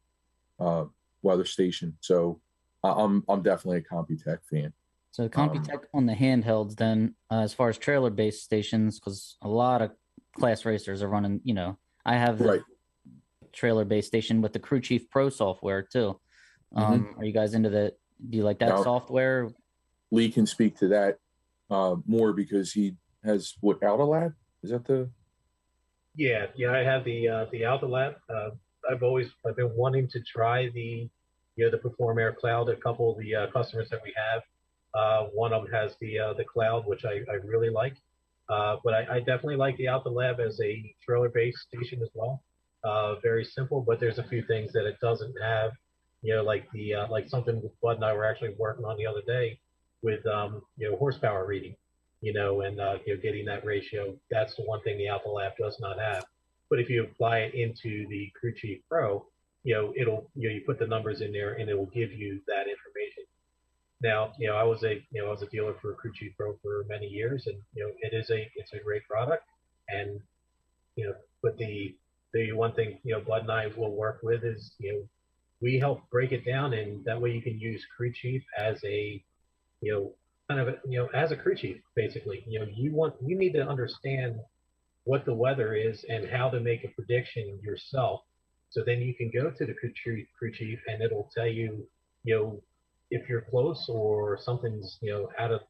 weather station. So I'm definitely a Computech fan. So Computech on the handhelds, then as far as trailer-based stations, because a lot of class racers are running. I have the trailer-based station with the Crew Chief Pro software too. Are you guys into that? Do you like that software? Lee can speak to that more because he has Autolab? Is that the? Yeah, I have the Autolab. I've been wanting to try the Perform Air Cloud. A couple of the customers that we have, one of them has the Cloud, which I really like. But I definitely like the Autolab as a trailer-based station as well. Very simple, but there's a few things that it doesn't have. Like like something Bud and I were actually working on the other day with horsepower reading. And getting that ratio. That's the one thing the Autolab does not have. But if you apply it into the Crew Chief Pro, it'll you put the numbers in there and it will give you that information. Now, I was a dealer for Crew Chief Pro for many years, and it's a great product. And but the one thing Bud and I will work with is we help break it down, and that way you can use Crew Chief as a kind of as a crew chief. Basically, you need to understand what the weather is and how to make a prediction yourself. So then you can go to the crew chief and it'll tell you if you're close or something's out of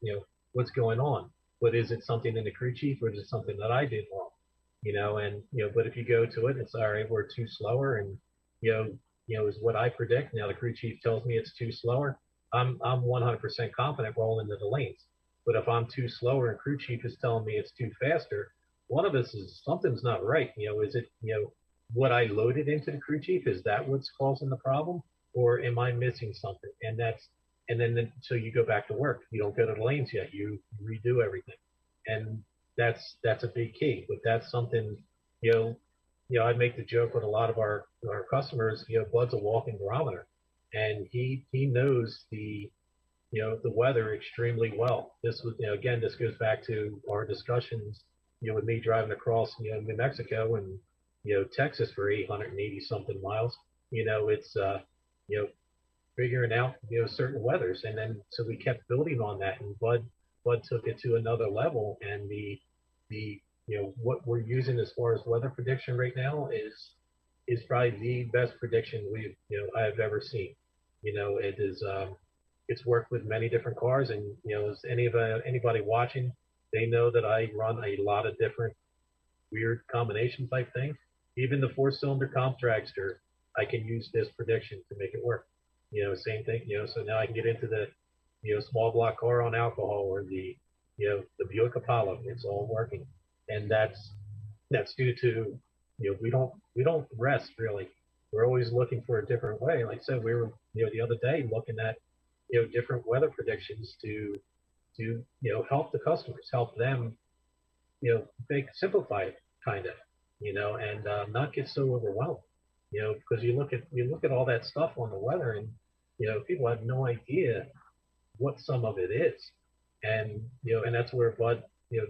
what's going on. But is it something in the crew chief or is it something that I did wrong? But if you go to it, it's all right. We're too slower, and is what I predict. Now the crew chief tells me it's too slower. I'm 100% confident rolling into the lanes. But if I'm too slower and crew chief is telling me it's too faster, one of us is something's not right. Is it what I loaded into the crew chief? Is that what's causing the problem, or am I missing something? And then so you go back to work. You don't go to the lanes yet. You redo everything, and that's a big key. But that's something I make the joke with a lot of our customers. Bud's a walking barometer. And he knows the weather extremely well. This was again, this goes back to our discussions with me driving across New Mexico and Texas for 880 something miles. It's figuring out certain weathers, and then so we kept building on that, and Bud took it to another level, and the what we're using as far as weather prediction right now is probably the best prediction I've ever seen. It is it's worked with many different cars, and as anybody watching, they know that I run a lot of different weird combination type things. Even the 4-cylinder comp dragster, I can use this prediction to make it work. Same thing. So now I can get into the small block car on alcohol, or the Buick Apollo. It's all working, and that's due to we don't rest really. We're always looking for a different way. Like I said, we were the other day looking at different weather predictions to help the customers, help them simplify it kind of and not get so overwhelmed. Because you look at all that stuff on the weather, and people have no idea what some of it is, and and that's where Bud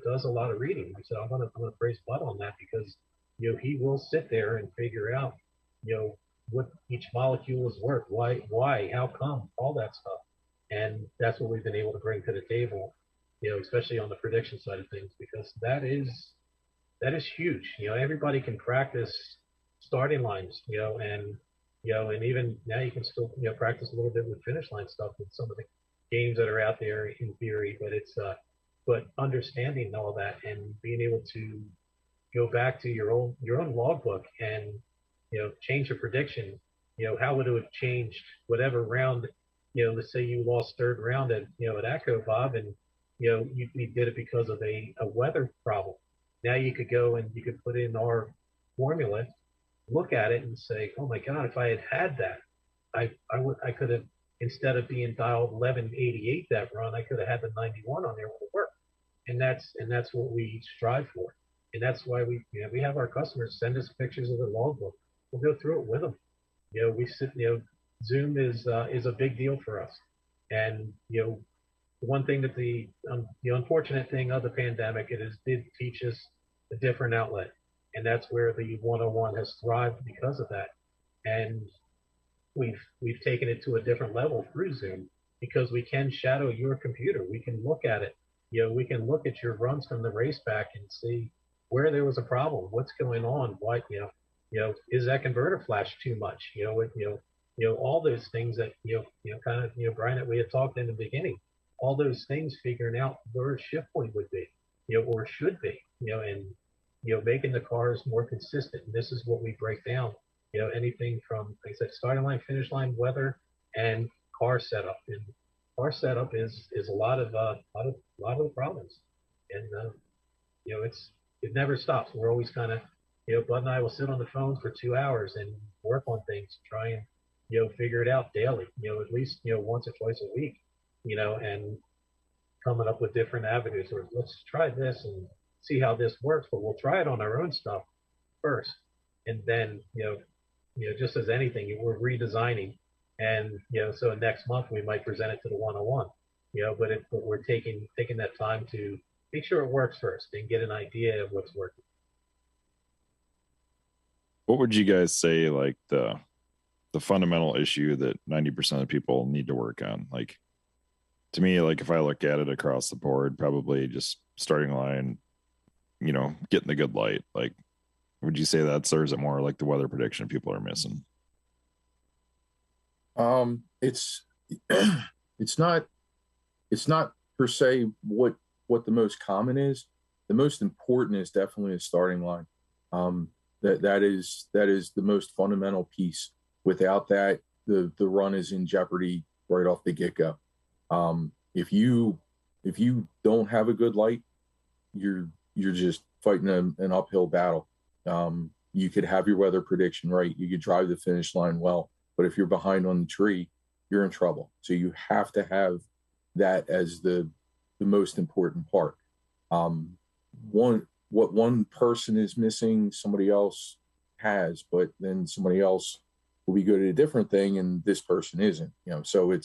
does a lot of reading. I said, I'm gonna praise Bud on that, because he will sit there and figure out what each molecule is worth, why, how come, all that stuff. And that's what we've been able to bring to the table, especially on the prediction side of things, because that is huge. Everybody can practice starting lines, and even now you can still practice a little bit with finish line stuff with some of the games that are out there in theory. But it's but understanding all that and being able to go back to your own logbook and change your prediction. How would it have changed whatever round? Let's say you lost third round at at Echo, Bob, and you did it because of a weather problem. Now you could go and you could put in our formula, look at it, and say, oh my God, if I had that, I could have, instead of being dialed 1188 that run, I could have had the 91 on there with the work. And that's what we strive for. And that's why we have our customers send us pictures of the logbook. We'll go through it with them. We sit, Zoom is a big deal for us. And the one thing that the unfortunate thing of the pandemic, did teach us a different outlet, and that's where the one-on-one has thrived because of that. And we've taken it to a different level through Zoom, because we can shadow your computer. We can look at it. We can look at your runs from the race back and see where there was a problem, what's going on, why, is that converter flash too much? All those things that kind of Brian, that we had talked in the beginning. All those things, figuring out where a shift point would be, or should be, and making the cars more consistent. And this is what we break down. Anything from, like I said, starting line, finish line, weather, and car setup. And car setup is a lot of the problems. And it never stops. We're always kind of, Bud and I will sit on the phone for 2 hours and work on things, try and figure it out daily. At least once or twice a week. And coming up with different avenues, or let's try this and see how this works, but we'll try it on our own stuff first. And then, just as anything, we're redesigning. And, so next month we might present it to the one-on-one, but we're taking that time to make sure it works first and get an idea of what's working. What would you guys say, like the fundamental issue that 90% of people need to work on? Like, to me, like if I look at it across the board, probably just starting line, getting the good light. Like, would you say that's, or is it more like the weather prediction people are missing? It's not per se what the most common is. The most important is definitely a starting line. That is the most fundamental piece. Without that, the run is in jeopardy right off the get-go. If you don't have a good light, you're just fighting an uphill battle. You could have your weather prediction right, you could drive the finish line well, but if you're behind on the tree, you're in trouble. So you have to have that as the most important part. What one person is missing, somebody else has, but then somebody else will be good at a different thing, and this person isn't. So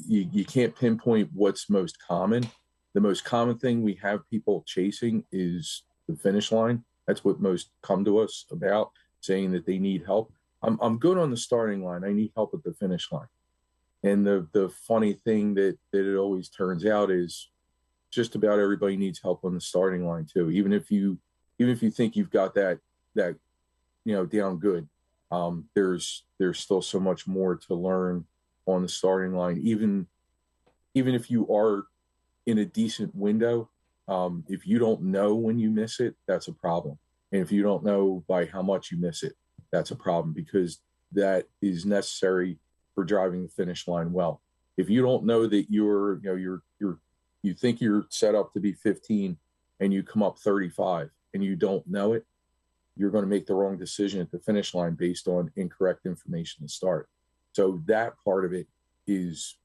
you can't pinpoint what's most common. The most common thing we have people chasing is the finish line. That's what most come to us about, saying that they need help. I'm good on the starting line. I need help at the finish line. And the funny thing that it always turns out is just about everybody needs help on the starting line too. Even if you think you've got that down good, there's still so much more to learn on the starting line. Even if you are in a decent window, if you don't know when you miss it, that's a problem. And if you don't know by how much you miss it, that's a problem, because that is necessary for driving the finish line well. If you don't know that you think you're set up to be 15 and you come up 35 and you don't know it, you're going to make the wrong decision at the finish line based on incorrect information to start. So that part of it is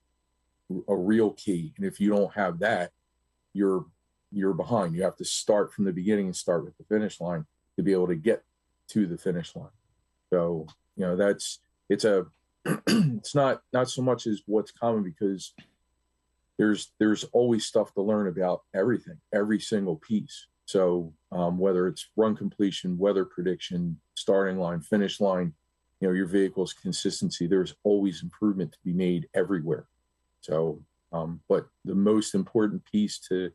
a real key. And if you don't have that, you're behind. You have to start from the beginning and start with the finish line to be able to get to the finish line. So, it's not so much as what's common, because there's always stuff to learn about everything, every single piece. So whether it's run completion, weather prediction, starting line, finish line, your vehicle's consistency, there's always improvement to be made everywhere. So, but the most important piece to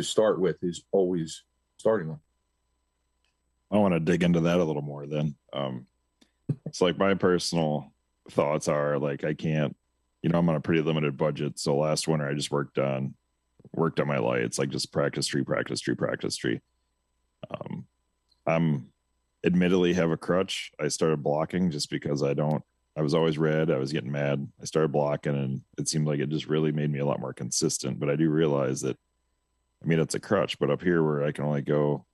start with is always starting line. I want to dig into that a little more then. It's like my personal thoughts are like, I can't, I'm on a pretty limited budget. So last winter I just worked on my lights, like just practice tree. I'm admittedly have a crutch. I started blocking just because I was always red. I was getting mad. I started blocking and it seemed like it just really made me a lot more consistent. But I do realize that, it's a crutch, but up here where I can only go,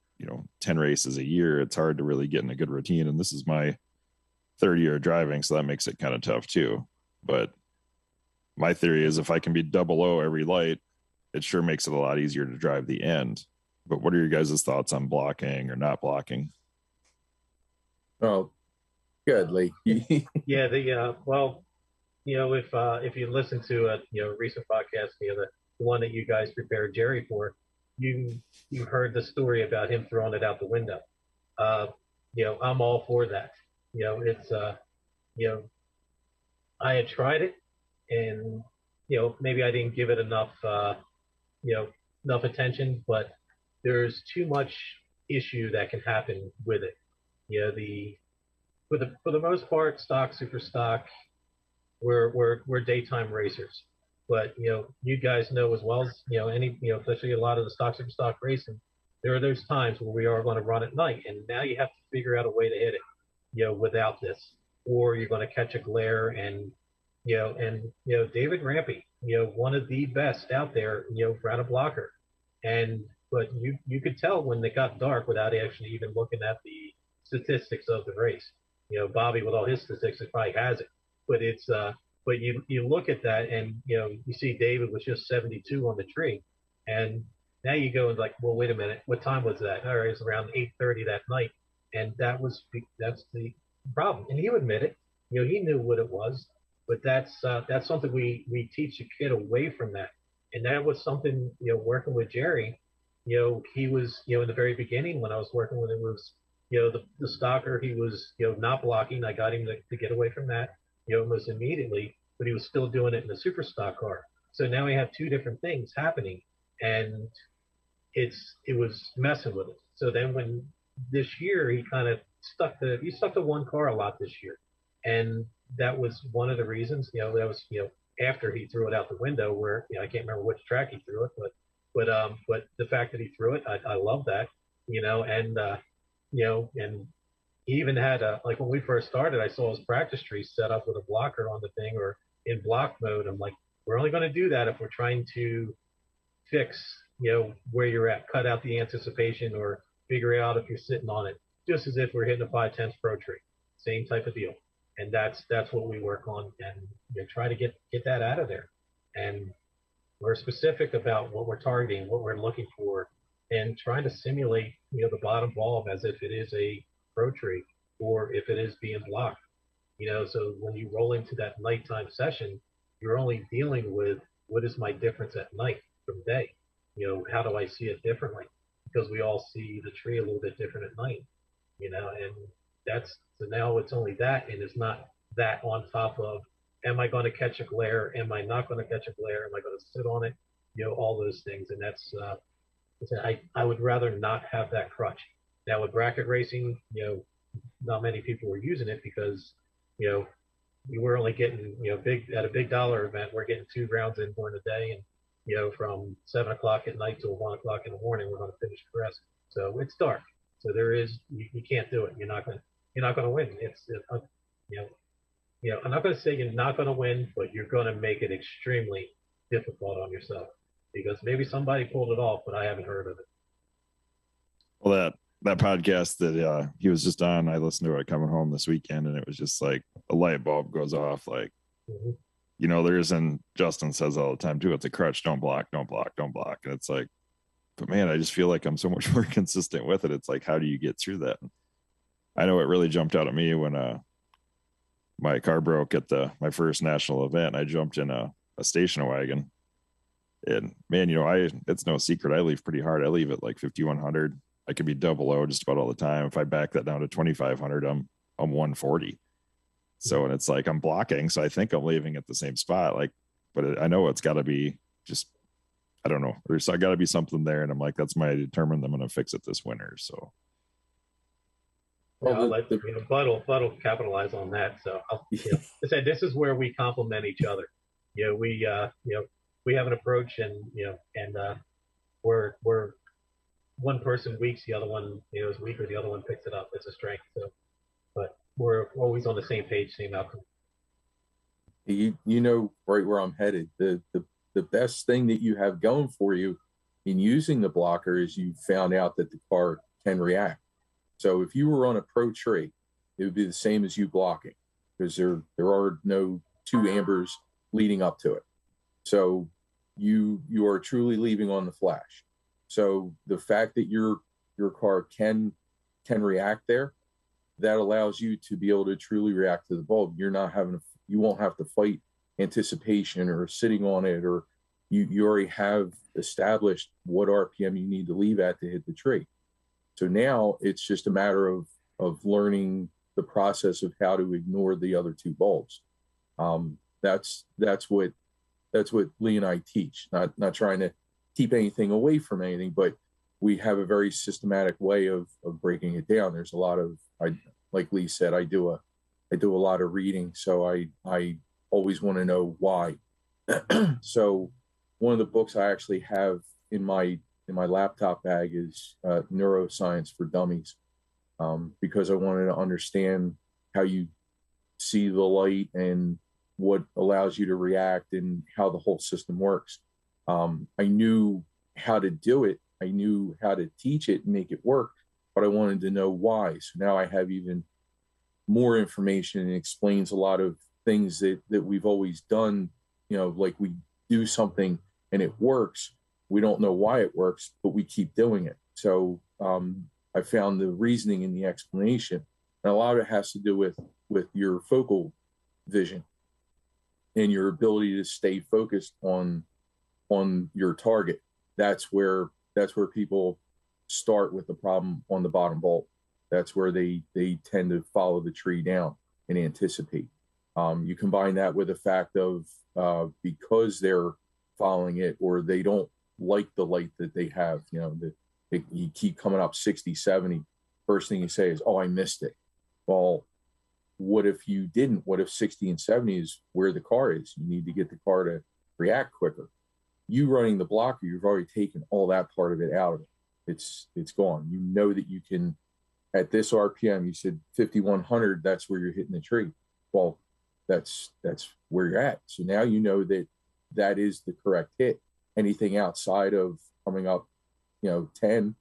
10 races a year, it's hard to really get in a good routine. And this is my third year of driving. So that makes it kind of tough too. But my theory is if I can be 00 every light, it sure makes it a lot easier to drive the end. But what are your guys' thoughts on blocking or not blocking? Oh, good, Lee. Yeah, well, if you listen to a recent podcast, the one that you guys prepared Jerry for, you heard the story about him throwing it out the window. I'm all for that. It's I had tried it, and maybe I didn't give it enough enough attention, but there's too much issue that can happen with it. For the most part, stock, super stock, we're daytime racers. But you guys know as well as especially a lot of the stock, super stock racing, there are those times where we are going to run at night, and now you have to figure out a way to hit it, without this, or you're going to catch a glare. And David Rampy, one of the best out there, ran a blocker, but you could tell when it got dark without actually even looking at the statistics of the race. Bobby with all his statistics probably has it, but it's but you look at that and you see David was just 72 on the tree, and now you go and like, well, wait a minute, what time was that? All right, it was around 8:30 that night, and that's the problem, and he would admit it. He knew what it was, but that's something we teach a kid away from that, and that was something working with Jerry. He was in the very beginning when I was working with him was the stalker, he was not blocking. I got him to get away from that almost immediately, but he was still doing it in the super stock car. So now we have two different things happening, and it was messing with it. So then when this year he kind of stuck to one car a lot this year, and that was one of the reasons. That was after he threw it out the window, where I can't remember which track he threw it, but the fact that he threw it, I love that. And he even had like when we first started, I saw his practice tree set up with a blocker on the thing or in block mode. I'm like, we're only going to do that if we're trying to fix, where you're at, cut out the anticipation or figure out if you're sitting on it, just as if we're hitting a 5/10 pro tree, same type of deal. And that's what we work on and try to get that out of there. And we're specific about what we're targeting, what we're looking for, and trying to simulate, the bottom valve as if it is a pro tree or if it is being blocked. So when you roll into that nighttime session, you're only dealing with what is my difference at night from day. How do I see it differently? Because we all see the tree a little bit different at night, and so now it's only that, and it's not that on top of, am I going to catch a glare? Am I not going to catch a glare? Am I going to sit on it? All those things. And that's, I would rather not have that crutch. Now with bracket racing, not many people were using it because, we were only getting, at a big dollar event, we're getting 2 rounds in during the day, and, from 7 o'clock at night till 1 o'clock in the morning, we're going to finish the rest. So it's dark. So there is, you can't do it. You're not going to win. I'm not going to say you're not going to win, but you're going to make it extremely difficult on yourself because maybe somebody pulled it off, but I haven't heard of it. Well, that podcast that he was just on, I listened to it coming home this weekend, and it was just like a light bulb goes off. Like, there's, and Justin says all the time too, it's a crutch. Don't block. And it's like, but man, I just feel like I'm so much more consistent with it. It's like, how do you get through that? I know it really jumped out at me when my car broke at my first national event. I jumped in a a station wagon. And man, it's no secret. I leave pretty hard. I leave at like 5,100. I can be double O just about all the time. If I back that down to 2,500, I'm 140. So, and it's like I'm blocking. So I think I'm leaving at the same spot. Like, but I know it's got to be just, I don't know. There's got to be something there. And I'm like, that's my determined. I'm going to fix it this winter. So. Well, I'll let Bud will capitalize on that. So I said, this is where we complement each other. We have an approach, and we're one person weaks, the other one is weaker, the other one picks it up. It's a strength. So, but we're always on the same page, same outcome. You know right where I'm headed. The best thing that you have going for you in using the blocker is you found out that the car can react. So if you were on a pro tree, it would be the same as you blocking, because there are no two ambers leading up to it. So you are truly leaving on the flash. So the fact that your car can react there, that allows you to be able to truly react to the bulb. You won't have to fight anticipation or sitting on it, or you already have established what RPM you need to leave at to hit the tree. So now it's just a matter of learning the process of how to ignore the other two bulbs. That's what Lee and I teach. Not trying to keep anything away from anything, but we have a very systematic way of breaking it down. There's a lot of, like Lee said, I do a lot of reading, so I always want to know why. So one of the books I actually have in my laptop bag is Neuroscience for Dummies, because I wanted to understand how you see the light and what allows you to react and how the whole system works. I knew how to do it. I knew how to teach it and make it work, but I wanted to know why. So now I have even more information, and explains a lot of things that we've always done. Like we do something and it works. We don't know why it works, but we keep doing it. So I found the reasoning in the explanation. And a lot of it has to do with your focal vision and your ability to stay focused on your target. That's where people start with the problem on the bottom bolt. That's where they tend to follow the tree down and anticipate. You combine that with the fact of because they're following it, or they don't like the light that they have, you keep coming up 60, 70. First thing you say is, oh, I missed it. Well, what if you didn't? What if 60 and 70 is where the car is? You need to get the car to react quicker. You running the blocker, you've already taken all that part of it out of it. It's gone. You know that you can, at this RPM, you said 5,100, that's where you're hitting the tree. Well, that's where you're at. So now you know that is the correct hit. Anything outside of coming up, 10,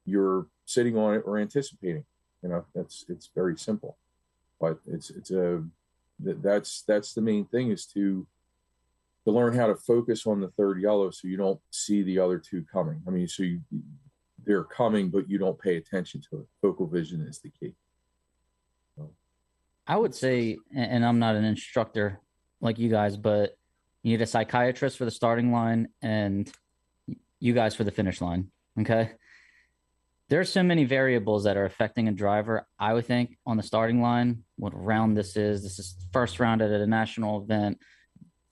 you're sitting on it or anticipating. It's very simple. But that's the main thing, is to learn how to focus on the third yellow so you don't see the other two coming. I mean, they're coming, but you don't pay attention to it. Focal vision is the key. So. I would say, and I'm not an instructor like you guys, but you need a psychiatrist for the starting line and you guys for the finish line. Okay. There are so many variables that are affecting a driver. I would think on the starting line, what round this is first round at a national event.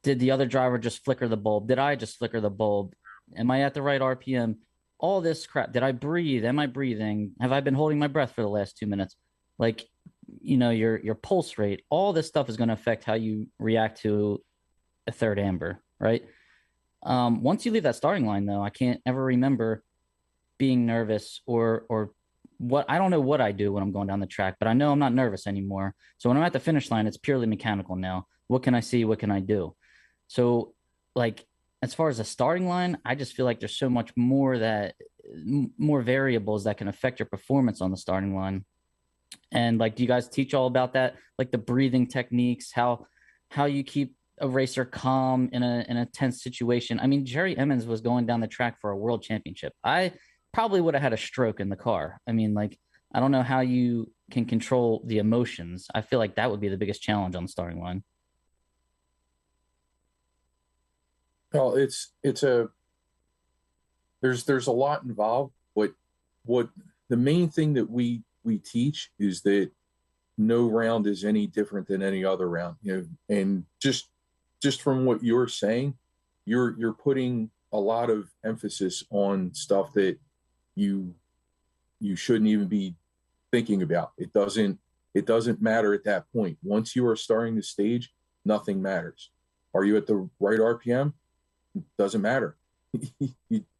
Did the other driver just flicker the bulb? Did I just flicker the bulb? Am I at the right RPM? All this crap. Did I breathe? Am I breathing? Have I been holding my breath for the last 2 minutes? Like, your pulse rate, all this stuff is going to affect how you react to a third amber, right? Once you leave that starting line, though, I can't ever remember being nervous or what. I don't know what I do when I'm going down the track, but I know I'm not nervous anymore. So when I'm at the finish line, it's purely mechanical now. What can I see? What can I do? So, like, as far as the starting line, I just feel like there's so much more variables that can affect your performance on the starting line. And like, do you guys teach all about that? Like the breathing techniques, how you keep a racer calm in a tense situation. I mean, Jerry Emmons was going down the track for a world championship. I probably would have had a stroke in the car. I mean, like, I don't know how you can control the emotions. I feel like that would be the biggest challenge on the starting line. Well, there's a lot involved, but what the main thing that we teach is that no round is any different than any other round, and just from what you're saying, you're putting a lot of emphasis on stuff that you shouldn't even be thinking about. It doesn't matter at that point. Once you are starting the stage, nothing matters. Are you at the right RPM? Doesn't matter.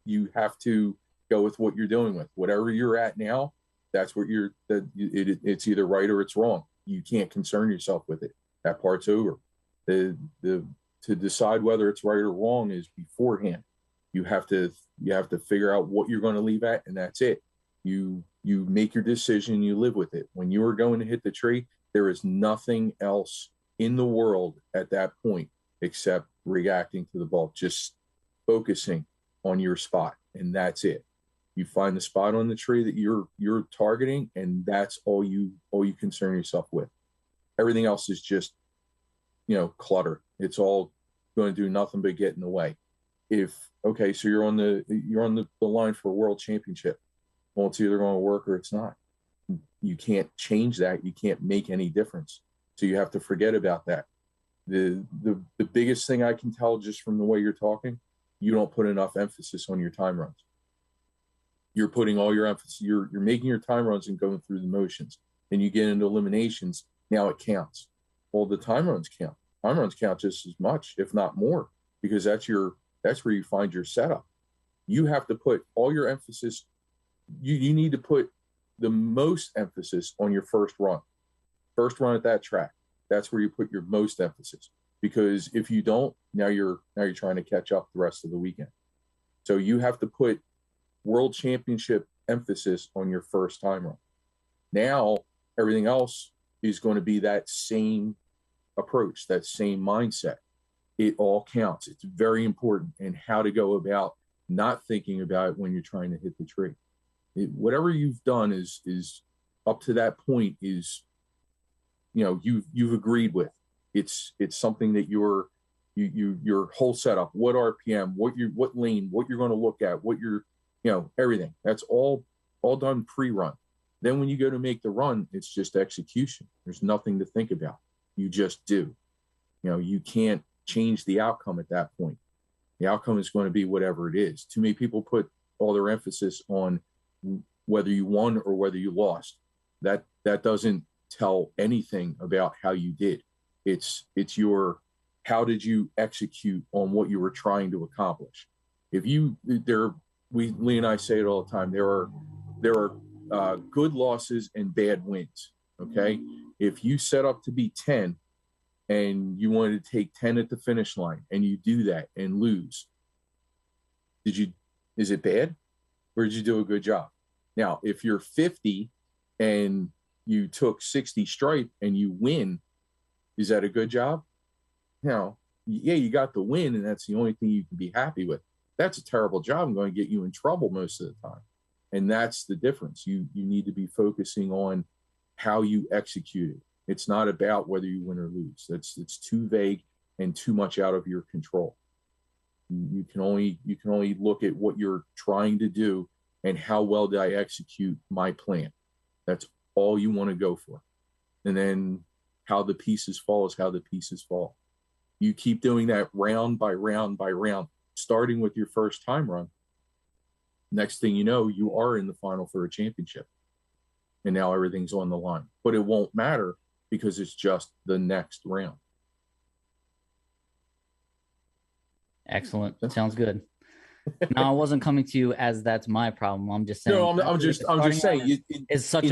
You have to go with what you're doing with whatever you're at now. That's what it's either right or it's wrong. You can't concern yourself with it. That part's over. To decide whether it's right or wrong is beforehand. You have to figure out what you're going to leave at, and that's it. You make your decision, you live with it. When you are going to hit the tree, there is nothing else in the world at that point except reacting to the ball, just focusing on your spot, and that's it. You find the spot on the tree that you're targeting, and that's all you concern yourself with. Everything else is just, clutter. It's all going to do nothing but get in the way. So you're on the line for a world championship. Well, it's either going to work or it's not. You can't change that. You can't make any difference. So you have to forget about that. The biggest thing I can tell just from the way you're talking, you don't put enough emphasis on your time runs. You're putting all your emphasis, you're making your time runs and going through the motions. Then you get into eliminations. Now it counts. Well, the time runs count. Time runs count just as much, if not more, because that's where you find your setup. You have to put all your emphasis. You need to put the most emphasis on your first run at that track. That's where you put your most emphasis, because if you don't, now you're trying to catch up the rest of the weekend. So you have to put world championship emphasis on your first time run. Now everything else is going to be that same approach, that same mindset. It all counts. It's very important, and how to go about not thinking about it when you're trying to hit the tree. Whatever you've done is up to that point is, you've agreed with. It's something that your whole setup, what RPM, what lane, what you're going to look at, what you're, everything. That's all done pre-run. Then when you go to make the run, it's just execution. There's nothing to think about. You just do. You can't change the outcome at that point. The outcome is going to be whatever it is. Too many people put all their emphasis on whether you won or whether you lost. That doesn't tell anything about how you did. It's your, how did you execute on what you were trying to accomplish? Lee and I say it all the time. There are good losses and bad wins. Okay. If you set up to be 10 and you wanted to take 10 at the finish line and you do that and lose, is it bad, or did you do a good job? Now, if you're 50 and you took 60 stripe and you win, is that a good job? No. Yeah, you got the win, and that's the only thing you can be happy with. That's a terrible job. I'm going to get you in trouble most of the time. And that's the difference. You need to be focusing on how you execute it. It's not about whether you win or lose. It's too vague and too much out of your control. You can only look at what you're trying to do and how well did I execute my plan. That's all you want to go for. And then how the pieces fall is how the pieces fall. You keep doing that round by round by round, starting with your first time run. Next thing you know, you are in the final for a championship. And now everything's on the line. But it won't matter because it's just the next round. Excellent. That sounds good. No, I wasn't coming to you as that's my problem. I'm just saying. No, I'm just saying it's such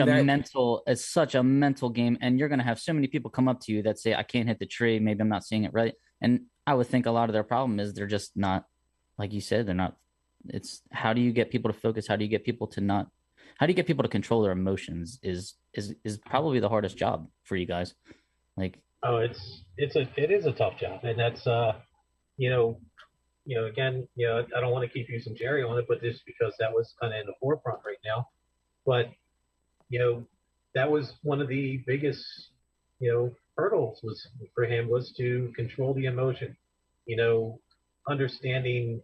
a mental game, and you're going to have so many people come up to you that say, I can't hit the tree. Maybe I'm not seeing it right. And I would think a lot of their problem is they're just not, like you said, they're not. It's how do you get people to focus? How do you get people to control their emotions is probably the hardest job for you guys. Like, it is a tough job. And that's, again, I don't want to keep using Jerry on it, but just because that was kind of in the forefront right now. But, that was one of the biggest, hurdles for him was to control the emotion. understanding,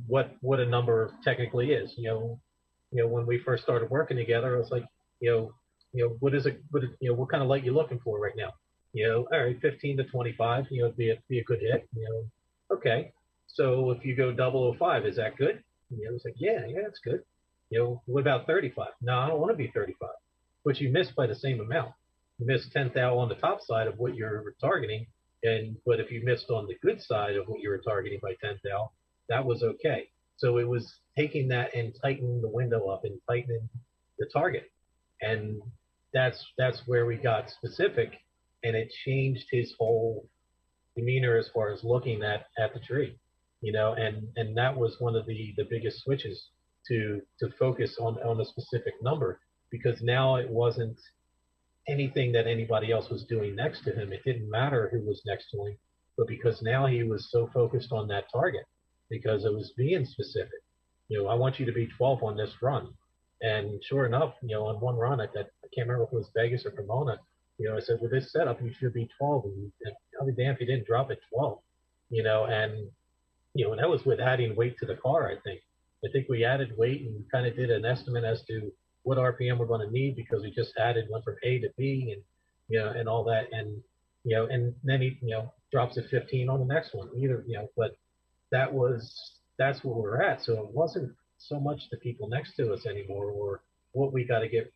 what a number technically is. When we first started working together, it was like, what is it? What kind of light you looking for right now? All right, 15 to 25, be a good hit. Okay. So if you go 005, is that good? It's like, yeah, it's good. What about 35? No, I don't want to be 35. But you missed by the same amount. You missed 10 thou on the top side of what you're targeting, but if you missed on the good side of what you were targeting by 10 thou, that was okay. So it was taking that and tightening the window up and tightening the target, and that's where we got specific, and it changed his whole demeanor as far as looking at the tree, and that was one of the biggest switches to focus on a specific number, because now it wasn't anything that anybody else was doing next to him. It didn't matter who was next to him, but because now he was so focused on that target, because it was being specific. I want you to be 12 on this run. And sure enough, on one run, I can't remember if it was Vegas or Pomona, I said, with this setup, you should be 12. And I'll be damned if you didn't drop at 12, and that was with adding weight to the car, I think. I think we added weight and kind of did an estimate as to what RPM we're going to need, because we just went from A to B and, and all that. And, and then he, drops at 15 on the next one either, but that's where we're at. So it wasn't so much the people next to us anymore, or what we got to get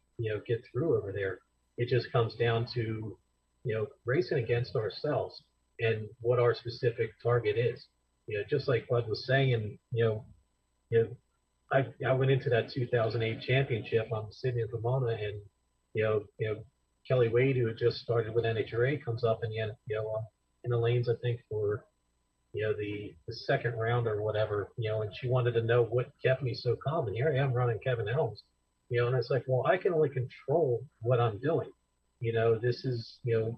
through over there. It just comes down to, racing against ourselves and what our specific target is. Just like Bud was saying, I went into that 2008 championship on Sydney and Pomona, and Kelly Wade, who had just started with NHRA, comes up in the lanes, I think, for the second round or whatever, and she wanted to know what kept me so calm. And here I am running Kevin Helms, and it's like, well, I can only control what I'm doing. This is, I'm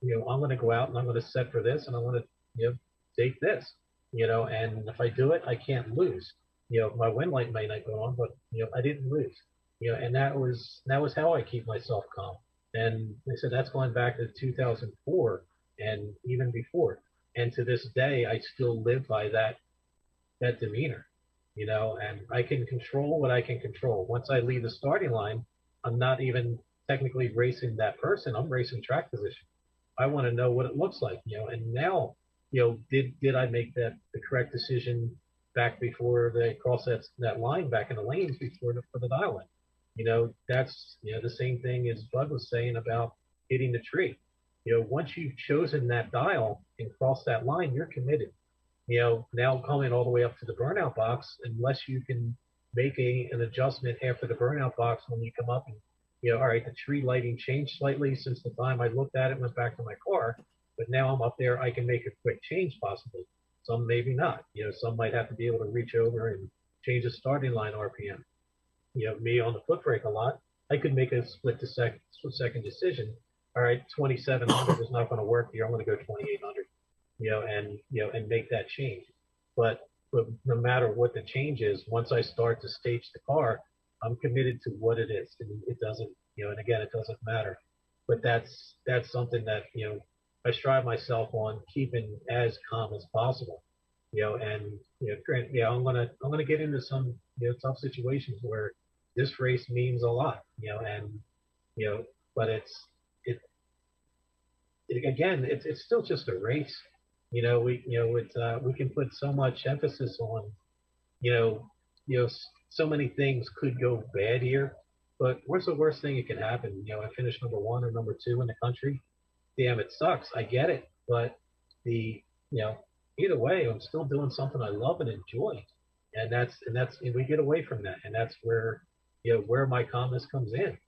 going to go out and I'm going to set for this, and I'm going to, take this, and if I do it, I can't lose. My win light may not go on, but I didn't lose. And that was how I keep myself calm. And they said that's going back to 2004 and even before. And to this day, I still live by that demeanor, and I can control what I can control. Once I leave the starting line, I'm not even technically racing that person. I'm racing track position. I want to know what it looks like, and now, did I make the correct decision back before they cross that line back in the lanes for the dial in? That's, the same thing as Bud was saying about hitting the tree. Once you've chosen that dial and crossed that line, you're committed. Now coming all the way up to the burnout box, unless you can make an adjustment after the burnout box when you come up and, all right, the tree lighting changed slightly since the time I looked at it, went back to my car, but now I'm up there, I can make a quick change possibly. Some maybe not. Some might have to be able to reach over and change the starting line RPM. Me on the foot brake a lot, I could make a split second decision. All right, 2,700 is not going to work here. I'm going to go 2,800, and make that change. But no matter what the change is, once I start to stage the car, I'm committed to what it is, and it doesn't, and again, it doesn't matter. But that's something that I strive myself on keeping as calm as possible. And I'm gonna get into some tough situations where this race means a lot, and but it's still just a race. We can put so much emphasis on, so many things could go bad here, but what's the worst thing that can happen? I finished number 1 or number 2 in the country. Damn, it sucks. I get it, but either way, I'm still doing something I love and enjoy, and we get away from that, and that's where where my calmness comes in.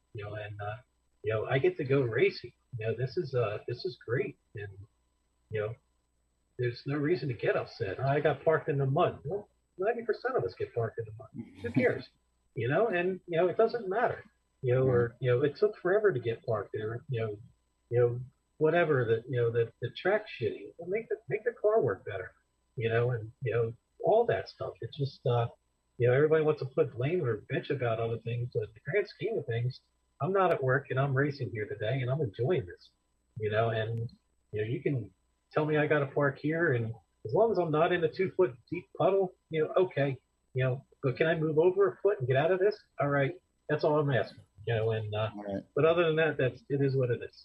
I get to go racing. This is great, and there's no reason to get upset. I got parked in the mud. Well, 90% of us get parked in the mud. Who cares? And it doesn't matter. Or it took forever to get parked there. Whatever the track's shitty. Make the car work better. And all that stuff. It's just everybody wants to put blame or bitch about other things, but in the grand scheme of things, I'm not at work and I'm racing here today and I'm enjoying this. And you can tell me I got to park here and as long as I'm not in a 2-foot deep puddle, okay, but can I move over a foot and get out of this? All right, that's all I'm asking, and Right. but other than that, it is what it is.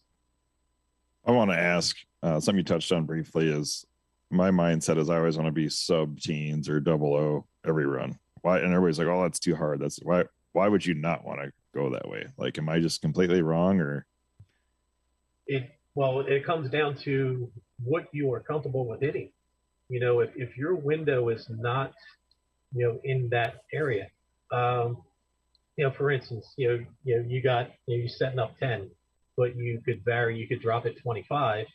I want to ask something you touched on briefly is my mindset is I always want to be sub teens or 00 every run. Why? And everybody's like, oh, that's too hard. That's why would you not want to go that way? Like, am I just completely wrong or? It comes down to what you are comfortable with hitting. If your window is not, in that area, for instance, you got, you're setting up 10, but you could vary, you could drop it 25,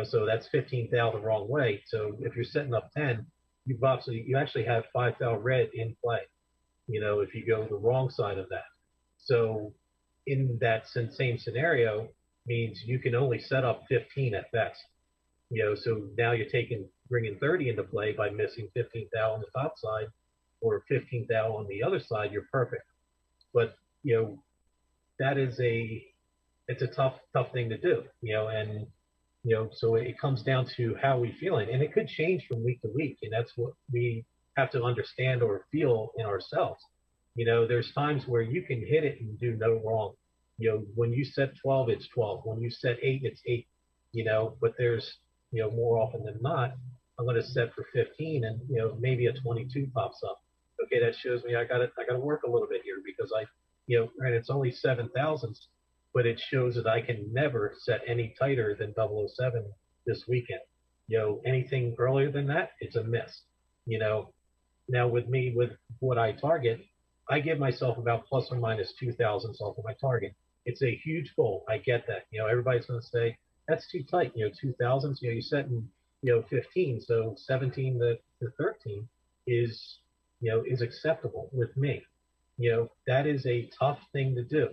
so that's 15,000 the wrong way. So if you're setting up 10, you actually have 5,000 red in play, if you go the wrong side of that. So in that same scenario means you can only set up 15 at best. So now you're bringing 30 into play by missing 15,000 on the top side or 15,000 on the other side. You're perfect. But, that is it's a tough thing to do, and, so it comes down to how we feeling, and it could change from week to week. And that's what we have to understand or feel in ourselves. There's times where you can hit it and do no wrong. When you set 12, it's 12. When you set 8, it's 8, but there's, more often than not, I'm going to set for 15 and, maybe a 22 pops up. Okay, that shows me I got to work a little bit here because and it's only 7,000s, but it shows that I can never set any tighter than 007 this weekend. Anything earlier than that, it's a miss. Now with me, with what I target, I give myself about plus or minus 2,000 off of my target. It's a huge goal. I get that. Everybody's going to say that's too tight. 2,000s. You're setting 15, so 17 to 13 is acceptable with me. That is a tough thing to do,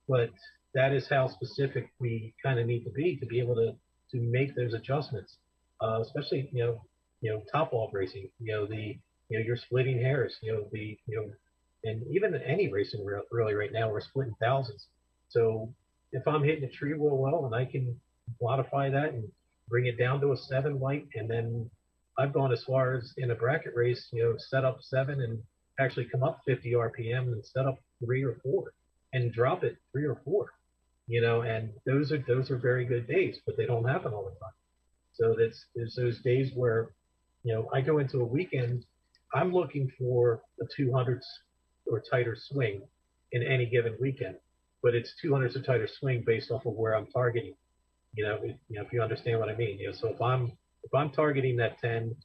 but that is how specific we kind of need to be able to make those adjustments, especially top off racing. You're splitting hairs. And even in any racing really right now, we're splitting thousands. So if I'm hitting a tree real well and I can modify that and bring it down to a 7 white, and then I've gone as far as in a bracket race, set up 7 and actually come up 50 RPM and set up 3 or 4 and drop it 3 or 4, and those are very good days, but they don't happen all the time. So there's those days where, I go into a weekend, I'm looking for a 200s or tighter swing in any given weekend, but it's 200s or tighter swing based off of where I'm targeting. If you understand what I mean. So if I'm targeting that 10,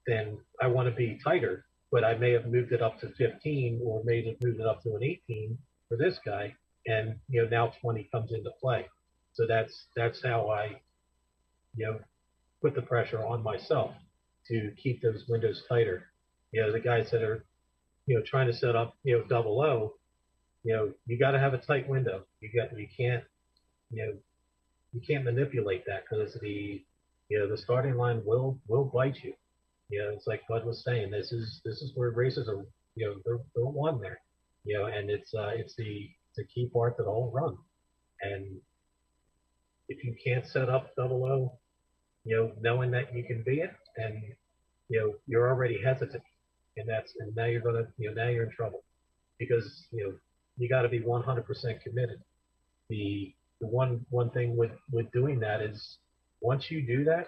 then I want to be tighter, but I may have moved it up to 15 or maybe have moved it up to an 18 for this guy, and now 20 comes into play. So that's how I put the pressure on myself to keep those windows tighter. The guys that are trying to set up 00, you got to have a tight window. You can't manipulate that, because the starting line will bite you. It's like Bud was saying, this is where races are, they're won there, and it's the key part of the whole run. And if you can't set up 00, knowing that you can be it, and you're already hesitant, and now you're gonna, now you're in trouble, because you got to be 100% committed. The one thing with doing that is, once you do that,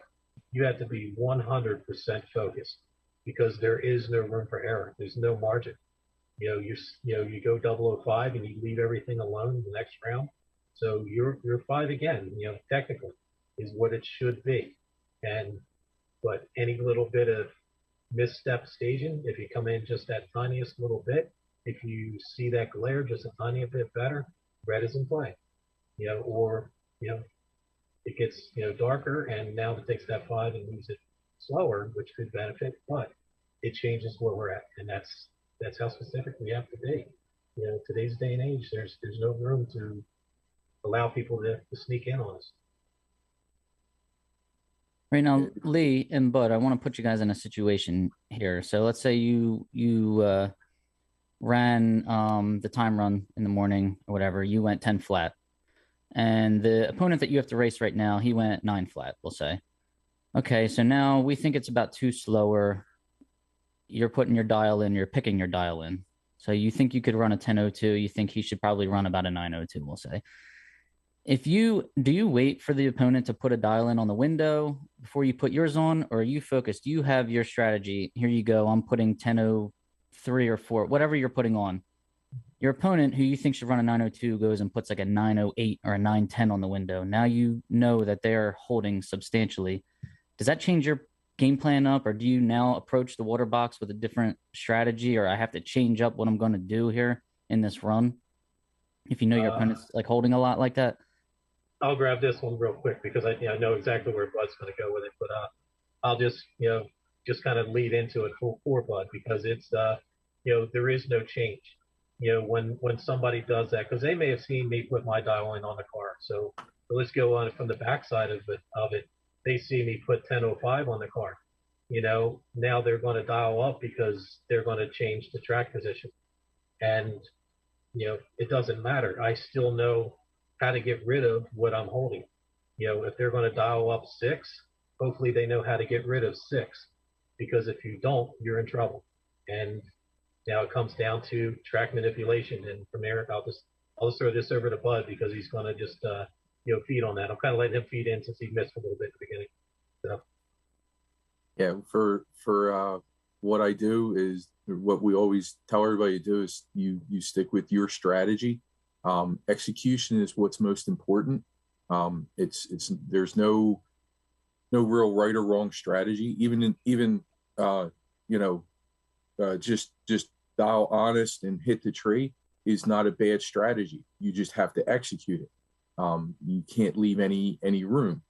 you have to be 100% focused, because there is no room for error. There's no margin. You go 005 and you leave everything alone in the next round. So you're 5 again, technically is what it should be. But any little bit of misstep staging, if you come in just that tiniest little bit, if you see that glare just a tiny bit better, red is in play. Or it gets darker, and now it takes that 5 and moves it slower, which could benefit, but it changes where we're at, and that's how specific we have to be. Today's day and age, there's no room to allow people to sneak in on us. Right now, Lee and Bud, I want to put you guys in a situation here. So let's say you ran the time run in the morning or whatever. You went 10 flat, and the opponent that you have to race right now, he went 9 flat, we'll say. Okay, so now we think it's about too slower. You're putting your dial in, you're picking your dial in. So you think you could run a 1002, you think he should probably run about a 902, we'll say. Do you wait for the opponent to put a dial in on the window before you put yours on, or are you focused? You have your strategy. Here you go. I'm putting 1003 or 4, whatever you're putting on. Your opponent, who you think should run a 902, goes and puts like a 908 or a 910 on the window. Now you know that they're holding substantially. Does that change your game plan up, or do you now approach the water box with a different strategy, or I have to change up what I'm going to do here in this run? If you know your opponent's like holding a lot like that. I'll grab this one real quick because I know exactly where Bud's going to go with it, but I'll just kind of lead into it for Bud because it's there is no change. When somebody does that, because they may have seen me put my dial in on the car. So let's go on from the backside of it. They see me put 1005 on the car. Now they're going to dial up because they're going to change the track position, and it doesn't matter. I still know how to get rid of what I'm holding. If they're going to dial up 6, hopefully they know how to get rid of 6, because if you don't, you're in trouble. And now it comes down to track manipulation. And from there, I'll just throw this over to Bud because he's going to just feed on that. I'm kind of letting him feed in since he missed a little bit at the beginning. So. Yeah, for what I do is what we always tell everybody to do is you stick with your strategy. Execution is what's most important. There's no real right or wrong strategy. Just dial honest and hit the tree is not a bad strategy. You just have to execute it. You can't leave any room.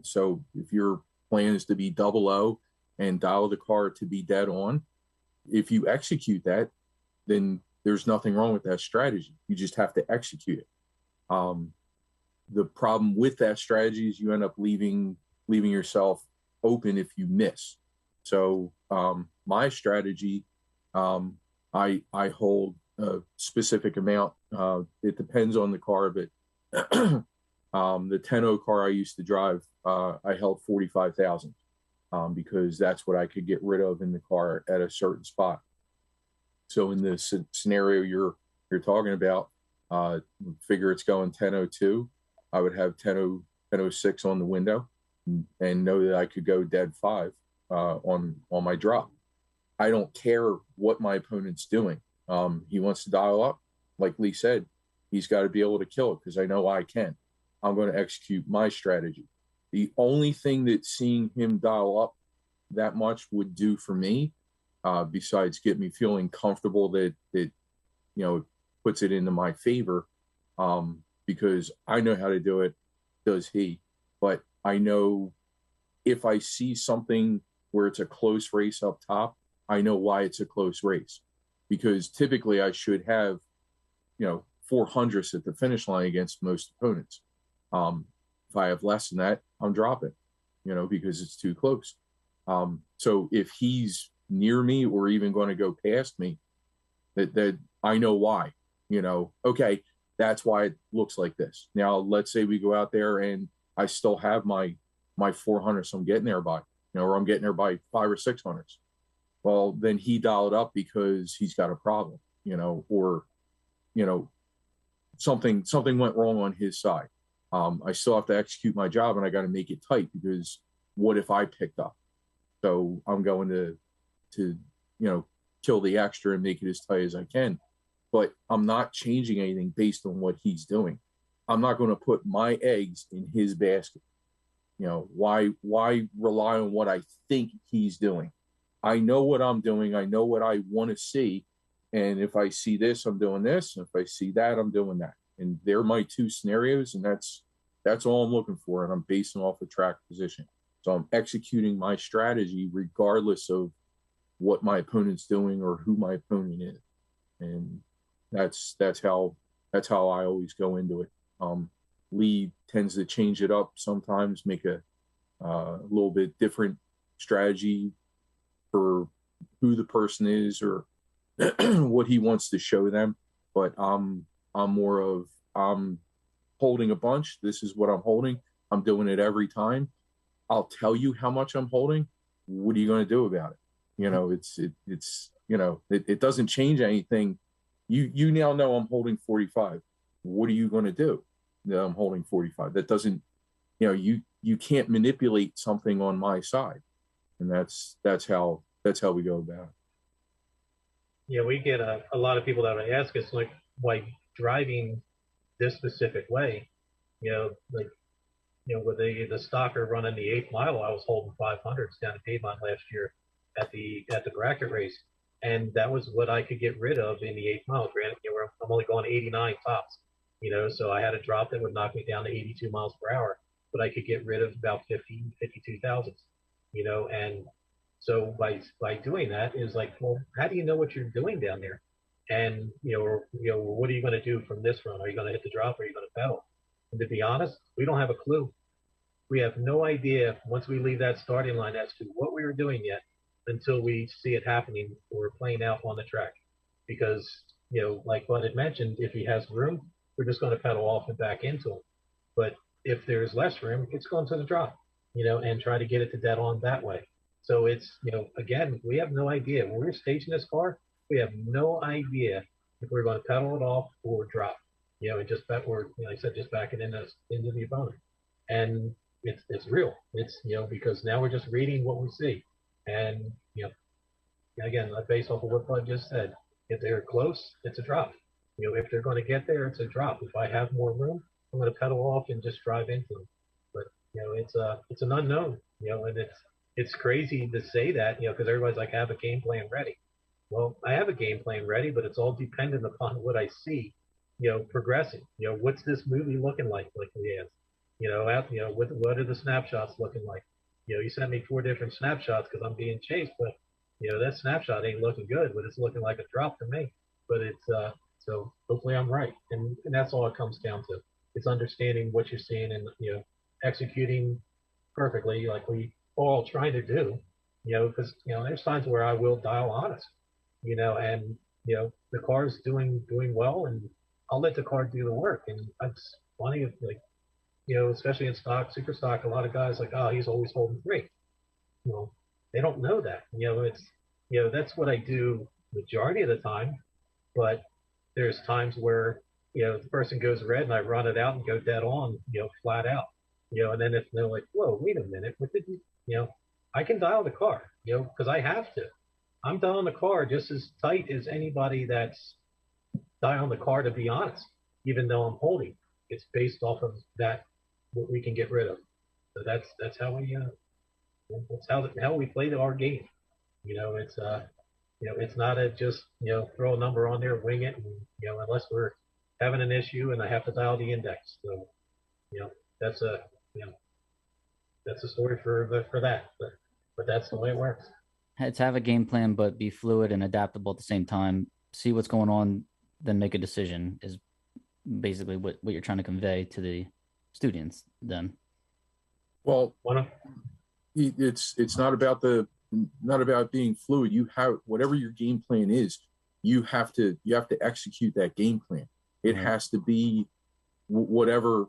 So if your plan is to be 00 and dial the car to be dead on, if you execute that, then there's nothing wrong with that strategy. You just have to execute it. The problem with that strategy is you end up leaving yourself open if you miss. So my strategy, I hold a specific amount. It depends on the car, but the 10-0 car I used to drive, I held 45,000 because that's what I could get rid of in the car at a certain spot. So in the scenario you're talking about, figure it's going 1002, I would have 1006 on the window and know that I could go dead 5 on my drop. I don't care what my opponent's doing. He wants to dial up, like Lee said, he's got to be able to kill it because I know I can. I'm going to execute my strategy. The only thing that seeing him dial up that much would do for me, besides get me feeling comfortable that puts it into my favor, because I know how to do it, does he. But I know if I see something where it's a close race up top, I know why it's a close race, because typically I should have 400s at the finish line against most opponents. If I have less than that, I'm dropping, because it's too close. So if he's near me or even going to go past me, that I know why, okay, that's why it looks like this. Now, let's say we go out there and I still have my 400, so I'm getting there by, or I'm getting there by 500 or 600. Well, then he dialed up because he's got a problem, or, something went wrong on his side. I still have to execute my job and I got to make it tight, because what if I picked up? So I'm going to kill the extra and make it as tight as I can. But I'm not changing anything based on what he's doing. I'm not going to put my eggs in his basket. Why rely on what I think he's doing? I know what I'm doing. I know what I want to see. And if I see this, I'm doing this. And if I see that, I'm doing that. And they're my two scenarios. And that's all I'm looking for. And I'm basing off the track position. So I'm executing my strategy regardless of what my opponent's doing or who my opponent is. And that's how I always go into it. Lee tends to change it up sometimes, make a little bit different strategy for who the person is or what he wants to show them. But I'm more of, I'm holding a bunch. This is what I'm holding. I'm doing it every time. I'll tell you how much I'm holding. What are you going to do about it? You know, it doesn't change anything. You now know I'm holding 45. What are you going to do? No, I'm holding 45. That doesn't, you can't manipulate something on my side. And that's how we go about it. Yeah, we get a lot of people that would ask us, like, why driving this specific way, with the stocker running the 8th mile, I was holding 500s down at Piedmont last year at the bracket race. And that was what I could get rid of in the 8th mile. Granted, I'm only going 89 tops, so I had a drop that would knock me down to 82 miles per hour, but I could get rid of about 52,000, and so by doing that is like, well, how do you know what you're doing down there? And, what are you going to do from this run? Are you going to hit the drop or are you going to pedal? And to be honest, we don't have a clue. We have no idea once we leave that starting line as to what we were doing yet until we see it happening or playing out on the track. Because, like Bud had mentioned, if he has room, we're just going to pedal off and back into him. But if there's less room, it's going to the drop, and try to get it to dead on that way. So it's, again, we have no idea. When we're staging this car, we have no idea if we're going to pedal it off or drop, and just just backing into the opponent. And it's real. It's, because now we're just reading what we see. And, again, based off of what Bud just said, if they're close, it's a drop. If they're going to get there, it's a drop. If I have more room, I'm going to pedal off and just drive into them. But, it's an unknown, and it's crazy to say that, because everybody's like, I have a game plan ready. Well, I have a game plan ready, but it's all dependent upon what I see, progressing. What's this movie looking like we asked? What are the snapshots looking like? You sent me 4 different snapshots because I'm being chased, but, that snapshot ain't looking good, but it's looking like a drop to me. But it's, so hopefully I'm right. And that's all it comes down to. It's understanding what you're seeing and, executing perfectly like we all trying to do, because, there's times where I will dial honest, and, the car's doing well, and I'll let the car do the work. And it's funny if, like, especially in stock, super stock, a lot of guys like, oh, he's always holding 3. Well, they don't know that. It's, that's what I do majority of the time. But there's times where, the person goes red and I run it out and go dead on, flat out. And then if they're like, whoa, wait a minute, what did you, I can dial the car, because I have to. I'm dialing the car just as tight as anybody that's dialing the car, to be honest, even though I'm holding. It's based off of that, what we can get rid of. So that's how we how we play our game. It's it's not a just throw a number on there, wing it, and unless we're having an issue and I have to dial the index. So that's a that's a story for that. But that's the way it works. It's have a game plan, but be fluid and adaptable at the same time. See what's going on, then make a decision is basically what you're trying to convey to the students then. Well, it's not about being fluid. You have whatever your game plan is, you have to execute that game plan. It has to be whatever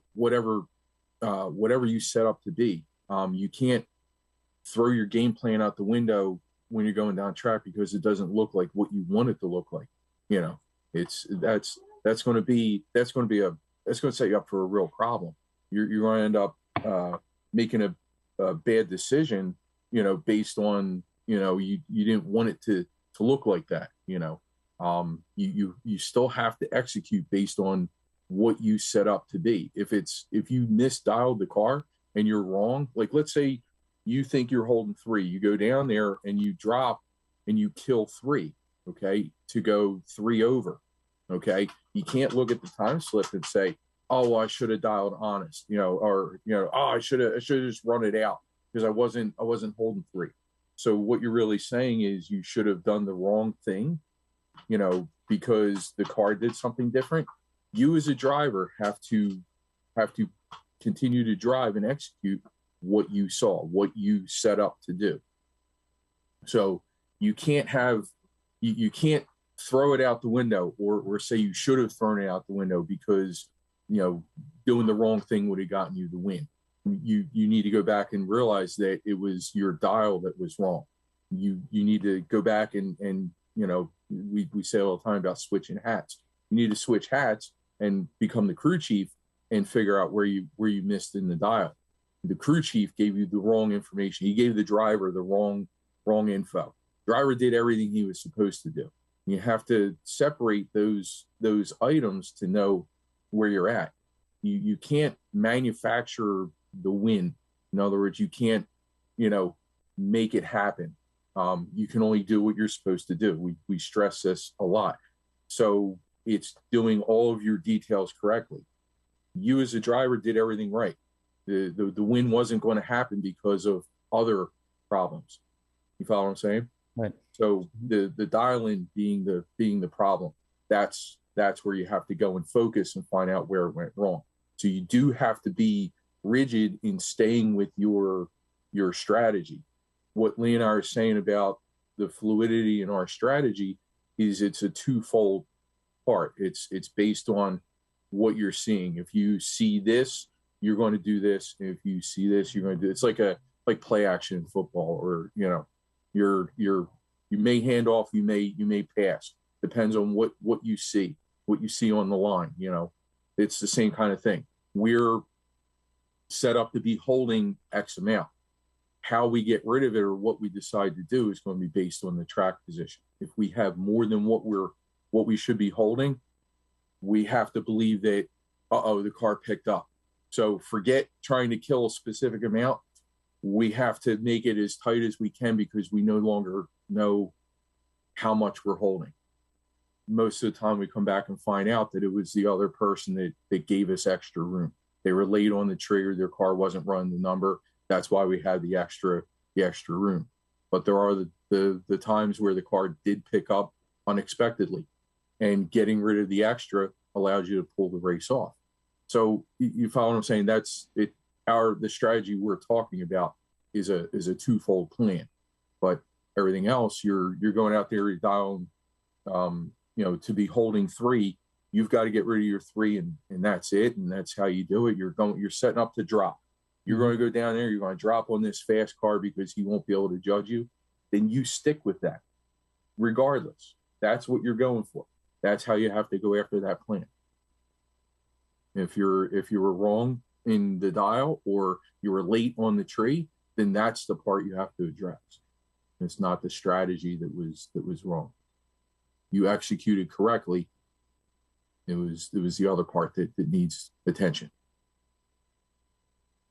you set up to be. You can't throw your game plan out the window when you're going down track because it doesn't look like what you want it to look like. That's going to set you up for a real problem. You're going to end up making a bad decision, based on, you didn't want it to look like that. You still have to execute based on what you set up to be. If you misdialed the car and you're wrong, like let's say you think you're holding 3, you go down there and you drop and you kill 3, okay, to go 3 over. Okay. You can't look at the time slip and say, oh, well, I should have dialed honest, or, oh, I should have just run it out because I wasn't holding 3. So what you're really saying is you should have done the wrong thing, because the car did something different. You as a driver have to continue to drive and execute what you saw, what you set up to do. So you can't throw it out the window or say you should have thrown it out the window because, doing the wrong thing would have gotten you the win. you need to go back and realize that it was your dial that was wrong. You need to go back and you know, we say all the time about switching hats. You need to switch hats and become the crew chief and figure out where you missed in the dial. The crew chief gave you the wrong information. He gave the driver the wrong info. Driver did everything he was supposed to do. You have to separate those items to know where you're at. You can't manufacture the win. In other words, you can't, you know, make it happen. You can only do what you're supposed to do. We stress this a lot. So it's doing all of your details correctly. You as a driver did everything right. The win wasn't going to happen because of other problems. You follow what I'm saying? Right. So the dial-in being the problem, that's where you have to go and focus and find out where it went wrong. So you do have to be rigid in staying with your strategy. What Lee and I are saying about the fluidity in our strategy is it's a twofold part. It's based on what you're seeing. If you see this, you're going to do this. If you see this, you're going to do. It's like play action in football, or you know, you may hand off, you may pass. Depends on what you see on the line. You know, it's the same kind of thing. We're set up to be holding X amount. How we get rid of it or what we decide to do is going to be based on the track position. If we have more than what we should be holding, we have to believe that, the car picked up. So forget trying to kill a specific amount. We have to make it as tight as we can because we no longer know how much we're holding. Most of the time we come back and find out that it was the other person that gave us extra room. They were late on the trigger. Their car wasn't running the number. That's why we had the extra room. But there are the times where the car did pick up unexpectedly, and getting rid of the extra allows you to pull the race off. So you follow what I'm saying? That's it. The strategy we're talking about is a twofold plan, but everything else you're going out there, you're dialing, to be holding 3. You've got to get rid of your 3, and that's it. And that's how you do it. You're setting up to drop. You're going to go down there. You're going to drop on this fast car because he won't be able to judge you. Then you stick with that, regardless. That's what you're going for. That's how you have to go after that plan. If you were wrong in the dial or you were late on the tree, then that's the part you have to address. It's not the strategy that was wrong. You executed correctly. It was the other part that needs attention.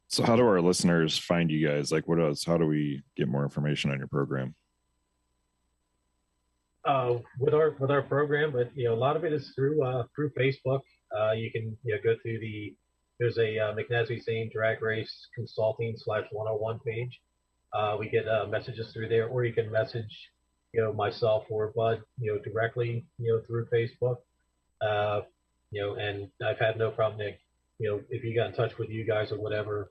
So how do our listeners find you guys? Like, what else? How do we get more information on your program? With our program, but a lot of it is through Facebook. You can go through there's a McNasby Zane Drag Race Consulting /101 page. We get messages through there, or you can message myself or Bud directly through Facebook. And I've had no problem, Nick. If he got in touch with you guys or whatever,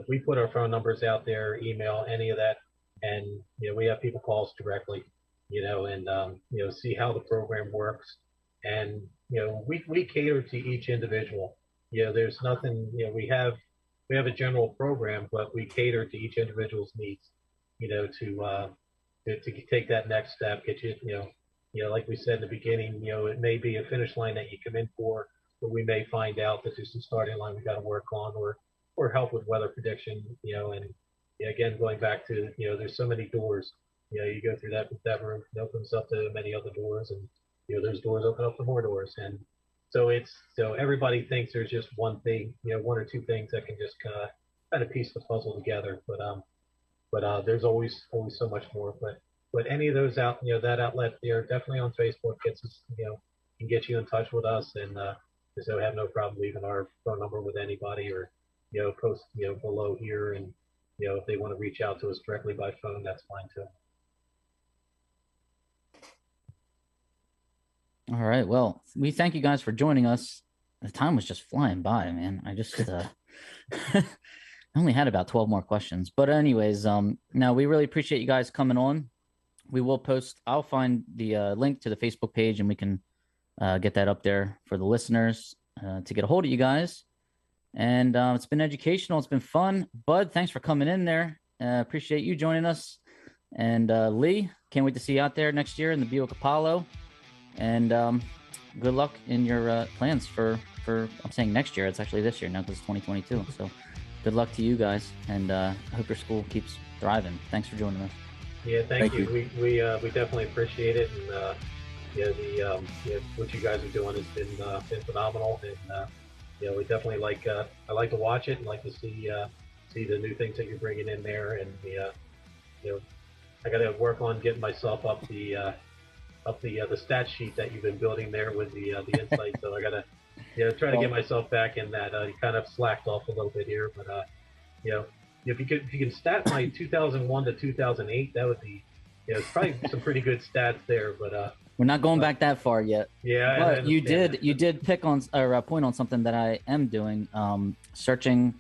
we put our phone numbers out there, email, any of that, and we have people call us directly, and see how the program works, and we cater to each individual. There's nothing. We have a general program, but we cater to each individual's needs. To take that next step, get you. Like we said in the beginning, it may be a finish line that you come in for, but we may find out that there's some starting line we got to work on, or help with weather prediction, and again, going back to, there's so many doors, you go through that room, it opens up to many other doors, and, there's doors open up to more doors. And so everybody thinks there's just one thing, one or two things that can just kind of piece the puzzle together. But there's always so much more. But any of those that outlet there, definitely on Facebook gets us, can get you in touch with us, and so have no problem leaving our phone number with anybody, or post below here, and if they want to reach out to us directly by phone, that's fine too. All right, well, we thank you guys for joining us. The time was just flying by, man. I just I only had about 12 more questions, but anyways, now we really appreciate you guys coming on. We will post, I'll find the link to the Facebook page, and we can get that up there for the listeners to get a hold of you guys. And it's been educational. It's been fun. Bud, thanks for coming in there. Appreciate you joining us. And Lee, can't wait to see you out there next year in the Buick Apollo. And good luck in your plans for I'm saying next year. It's actually this year now because it's 2022. So good luck to you guys. And I hope your school keeps thriving. Thanks for joining us. Yeah, thank you. We definitely appreciate it. And what you guys are doing has been phenomenal. And we definitely like I like to watch it and like to see the new things that you're bringing in there. And I got to work on getting myself up the stat sheet that you've been building there with the insight. So I got to try to get myself back in that. You kind of slacked off a little bit here, but if you can stat my 2001 to 2008, that would be it's probably some pretty good stats there. But we're not going back that far yet. Yeah, but you did pick on or point on something that I am doing, searching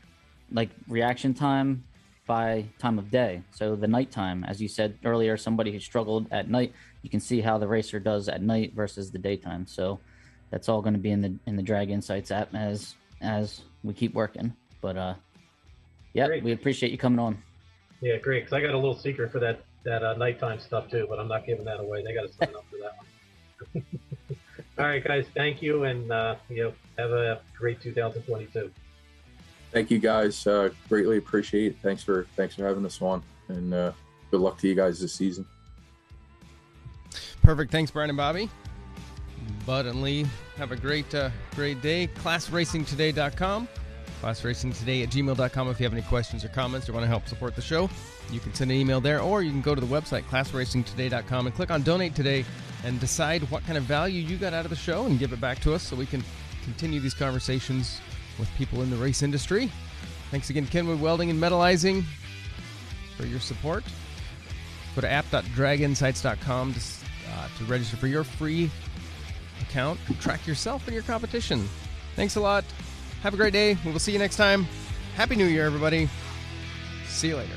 like reaction time by time of day. So the nighttime, as you said earlier, somebody who struggled at night, you can see how the racer does at night versus the daytime. So that's all going to be in the Drag Insights app as we keep working. But Great. We appreciate you coming on. Yeah, great. Because I got a little secret for that nighttime stuff too, but I'm not giving that away. They got to sign up for that one. All right, guys. Thank you, and have a great 2022. Thank you, guys. Greatly appreciate it. Thanks for having us on, and good luck to you guys this season. Perfect. Thanks, Brian and Bobby. Bud and Lee, have a great day. ClassRacingToday.com. ClassRacingToday@gmail.com. If you have any questions or comments or want to help support the show, you can send an email there, or you can go to the website, ClassRacingToday.com, and click on Donate Today and decide what kind of value you got out of the show and give it back to us so we can continue these conversations with people in the race industry. Thanks again, Kenwood Welding and Metallizing, for your support. Go to app.draginsights.com to register for your free account and track yourself and your competition. Thanks a lot. Have a great day. We will see you next time. Happy New Year, everybody. See you later.